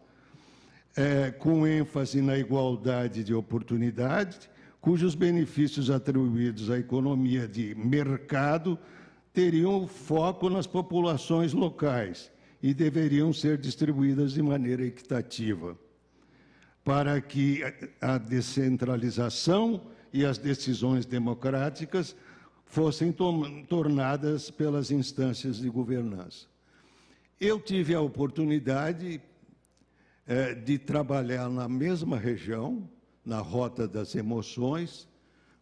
com ênfase na igualdade de oportunidade, cujos benefícios atribuídos à economia de mercado teriam foco nas populações locais e deveriam ser distribuídas de maneira equitativa, para que a descentralização e as decisões democráticas fossem tornadas pelas instâncias de governança. Eu tive a oportunidade de trabalhar na mesma região, na Rota das Emoções,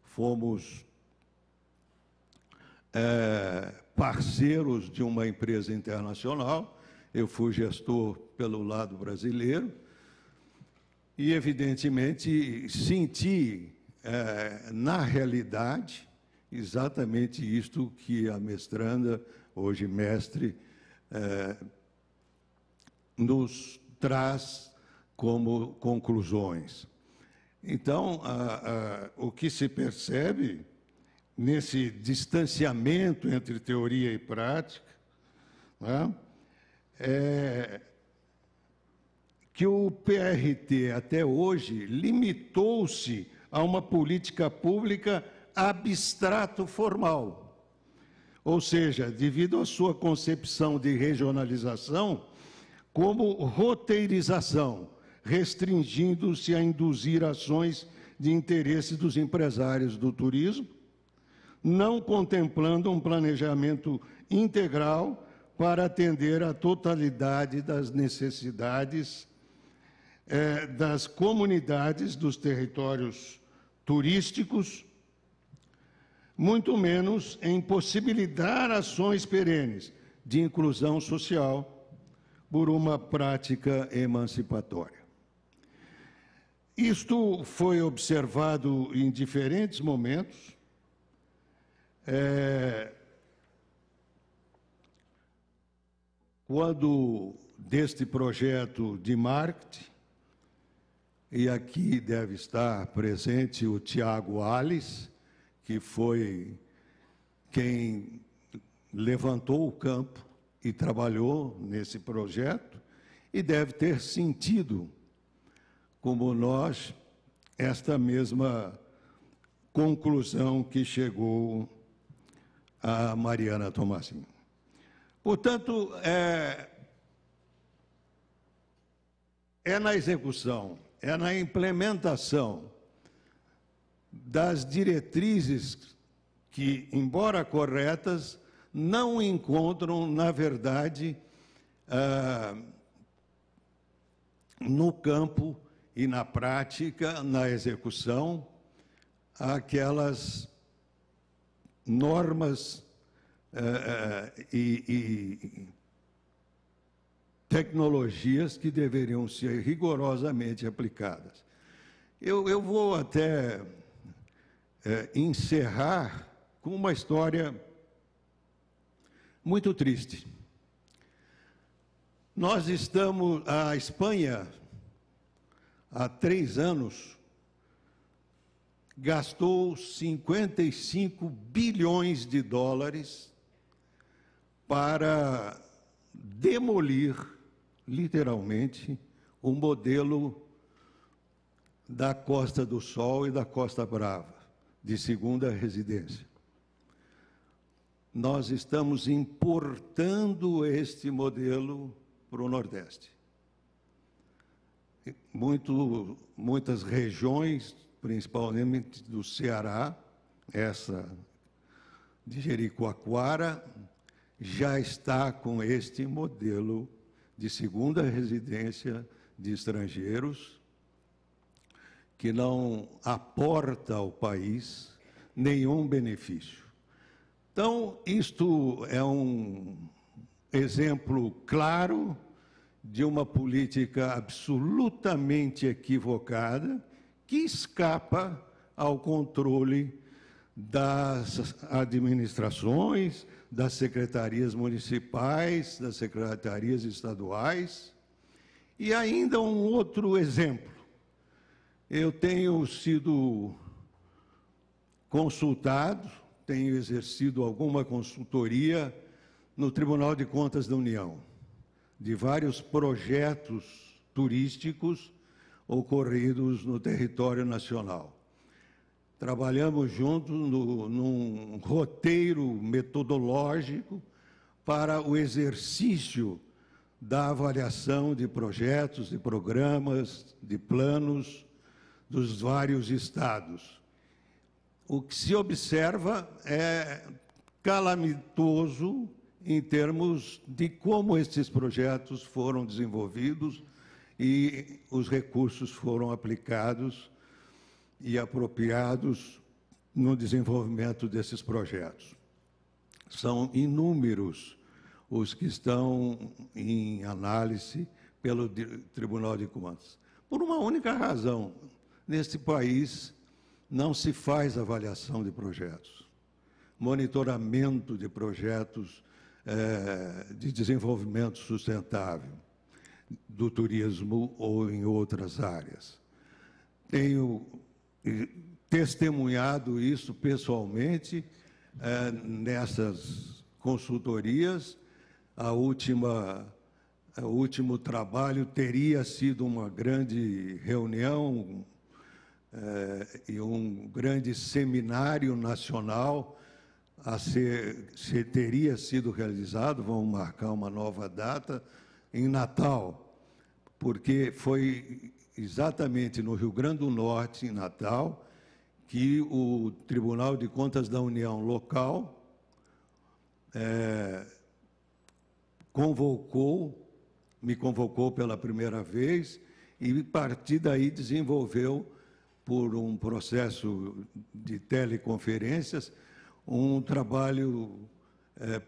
fomos parceiros de uma empresa internacional, eu fui gestor pelo lado brasileiro, e, evidentemente, senti, na realidade, exatamente isto que a mestranda, hoje mestre, nos traz como conclusões. Então, o que se percebe nesse distanciamento entre teoria e prática, né, é que o PRT, até hoje, limitou-se a uma política pública abstrato-formal. Ou seja, devido à sua concepção de regionalização como roteirização, restringindo-se a induzir ações de interesse dos empresários do turismo, não contemplando um planejamento integral para atender à totalidade das necessidades das comunidades dos territórios turísticos, muito menos em possibilitar ações perenes de inclusão social por uma prática emancipatória. Isto foi observado em diferentes momentos. Quando deste projeto de marketing, e aqui deve estar presente o Tiago Alves, que foi quem levantou o campo e trabalhou nesse projeto, e deve ter sentido, como nós, esta mesma conclusão que chegou a Mariana Tomasini. Portanto, é na execução, é na implementação das diretrizes que, embora corretas, não encontram, na verdade, no campo e na prática, na execução, aquelas normas e tecnologias que deveriam ser rigorosamente aplicadas. Eu vou até encerrar com uma história muito triste. Nós estamos, a Espanha, há 3 anos, gastou 55 bilhões de dólares para demolir, literalmente, o modelo da Costa do Sol e da Costa Brava, de segunda residência. Nós estamos importando este modelo para o Nordeste. Muitas regiões, principalmente do Ceará, essa de Jericoacoara, já está com este modelo de segunda residência de estrangeiros, que não aporta ao país nenhum benefício. Então, isto é um exemplo claro de uma política absolutamente equivocada que escapa ao controle das administrações, das secretarias municipais, das secretarias estaduais. E ainda um outro exemplo. Eu tenho sido consultado, tenho exercido alguma consultoria no Tribunal de Contas da União, de vários projetos turísticos ocorridos no território nacional. Trabalhamos juntos num roteiro metodológico para o exercício da avaliação de projetos, de programas, de planos dos vários estados. O que se observa é calamitoso em termos de como esses projetos foram desenvolvidos e os recursos foram aplicados e apropriados no desenvolvimento desses projetos. São inúmeros os que estão em análise pelo Tribunal de Contas. Por uma única razão, neste país não se faz avaliação de projetos, monitoramento de projetos de desenvolvimento sustentável, do turismo ou em outras áreas. Tenho testemunhado isso pessoalmente nessas consultorias. O último trabalho teria sido uma grande reunião e um grande seminário nacional teria sido realizado, vamos marcar uma nova data, em Natal, porque foi exatamente no Rio Grande do Norte, em Natal, que o Tribunal de Contas da União local me convocou pela primeira vez e, a partir daí, desenvolveu, por um processo de teleconferências, um trabalho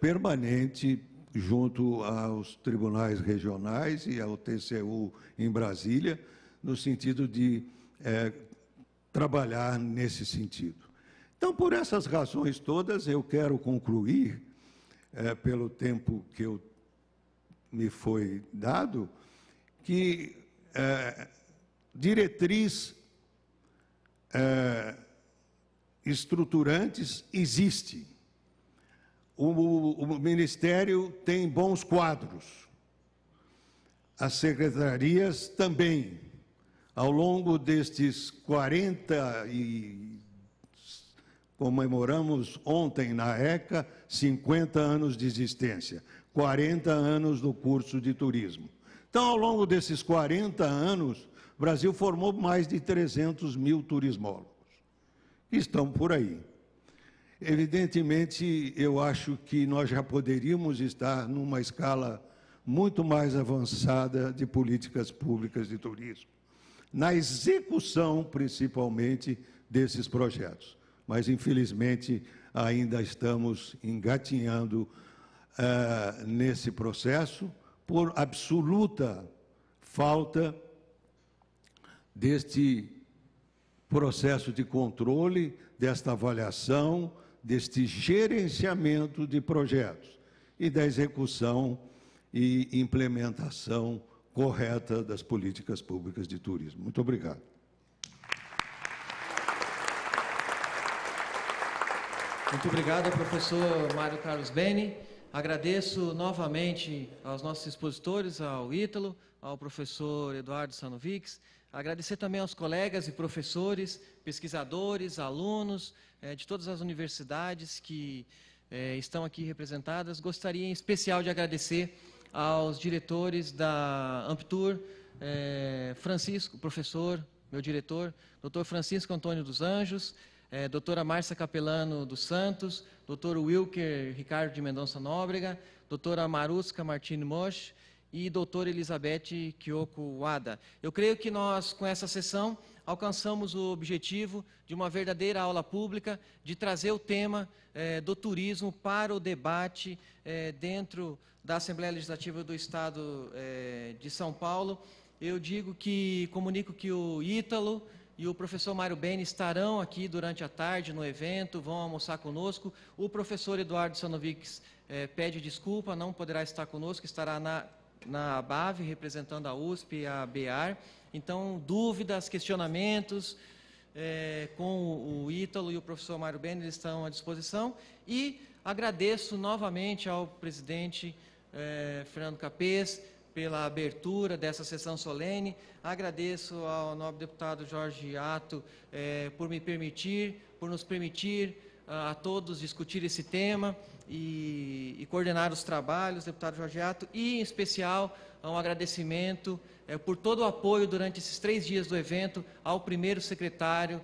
permanente junto aos tribunais regionais e ao TCU em Brasília, no sentido de trabalhar nesse sentido. Então, por essas razões todas, eu quero concluir, pelo tempo que me foi dado, que diretriz estruturantes existe. O Ministério tem bons quadros, as secretarias também. Ao longo destes 40 e comemoramos ontem na ECA 50 anos de existência, 40 anos do curso de turismo. Então, ao longo desses 40 anos, o Brasil formou mais de 300 mil turismólogos, que estão por aí. Evidentemente, eu acho que nós já poderíamos estar numa escala muito mais avançada de políticas públicas de turismo, na execução, principalmente, desses projetos. Mas, infelizmente, ainda estamos engatinhando nesse processo por absoluta falta deste processo de controle, desta avaliação, deste gerenciamento de projetos e da execução e implementação correta das políticas públicas de turismo. Muito obrigado. Muito obrigado, professor Mário Carlos Beni. Agradeço novamente aos nossos expositores, ao Ítalo, ao professor Eduardo Sanovics. Agradecer também aos colegas e professores, pesquisadores, alunos de todas as universidades que estão aqui representadas. Gostaria em especial de agradecer aos diretores da Amptur, Francisco, professor, meu diretor, doutor Francisco Antônio dos Anjos, doutora Márcia Capelano dos Santos, doutor Wilker Ricardo de Mendonça Nóbrega, doutora Maruska Martini Mosch e doutora Elizabeth Kyoko Wada. Eu creio que nós, com essa sessão, alcançamos o objetivo de uma verdadeira aula pública, de trazer o tema do turismo para o debate dentro da Assembleia Legislativa do Estado de São Paulo. Eu comunico que o Ítalo e o professor Mário Beni estarão aqui durante a tarde no evento, vão almoçar conosco. O professor Eduardo Sanovics pede desculpa, não poderá estar conosco, estará na ABAV, representando a USP e a BEAR. Então, dúvidas, questionamentos, com o Ítalo e o professor Mário Beni, eles estão à disposição. E agradeço novamente ao presidente Fernando Capês pela abertura dessa sessão solene. Agradeço ao nobre deputado Jorge Atto por nos permitir a todos discutir esse tema e coordenar os trabalhos, deputado Jorge Atto, e em especial um agradecimento por todo o apoio durante esses 3 dias do evento ao primeiro secretário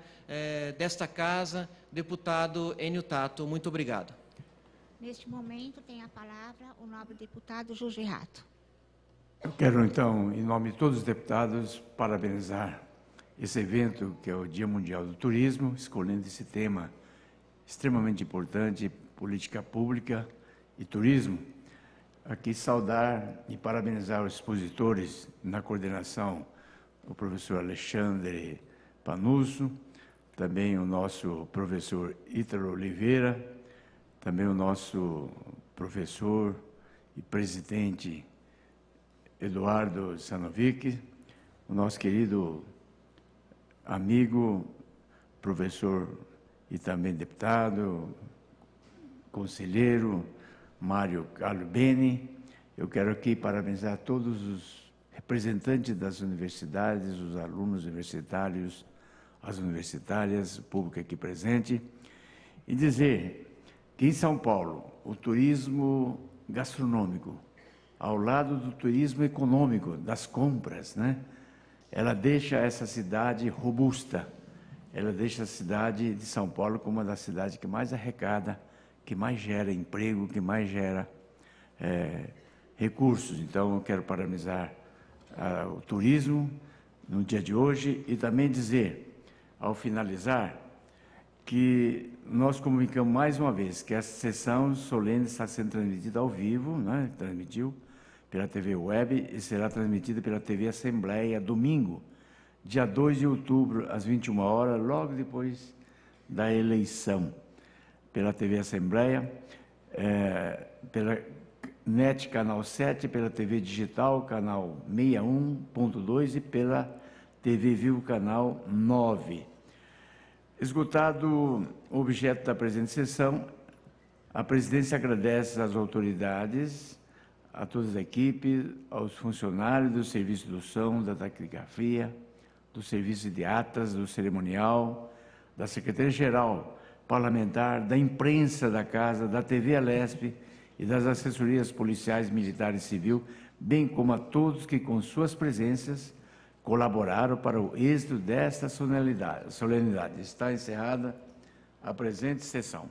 desta casa, deputado Enio Tato. Muito obrigado. Neste momento tem a palavra o nobre deputado Jorge Atto. Eu quero, então, em nome de todos os deputados, parabenizar esse evento, que é o Dia Mundial do Turismo, escolhendo esse tema extremamente importante, política pública e turismo. Aqui saudar e parabenizar os expositores na coordenação, o professor Alexandre Panusso, também o nosso professor Ítalo Oliveira, também o nosso professor e presidente Eduardo Sanovics, o nosso querido amigo, professor e também deputado, conselheiro, Mário Carlos Beni. Eu quero aqui parabenizar todos os representantes das universidades, os alunos universitários, as universitárias, o público aqui presente, e dizer que em São Paulo, o turismo gastronômico, ao lado do turismo econômico, das compras, né? Ela deixa essa cidade robusta, ela deixa a cidade de São Paulo como uma das cidades que mais arrecada, que mais gera emprego, que mais gera recursos. Então, eu quero parabenizar o turismo no dia de hoje e também dizer, ao finalizar, que nós comunicamos mais uma vez que essa sessão solene está sendo transmitida ao vivo, né? Transmitiu pela TV Web e será transmitida pela TV Assembleia domingo, dia 2 de outubro, às 21 horas, logo depois da eleição, pela TV Assembleia, pela NET Canal 7, pela TV Digital, canal 61.2 e pela TV Vivo, canal 9. Esgotado o objeto da presente sessão, a presidência agradece às autoridades, a todas as equipes, aos funcionários do Serviço do Som, da Taquigrafia, do Serviço de Atas, do Cerimonial, da Secretaria-Geral Parlamentar, da Imprensa da Casa, da TV Alesp e das assessorias policiais, militares e civil, bem como a todos que, com suas presenças, colaboraram para o êxito desta solenidade. Está encerrada a presente sessão.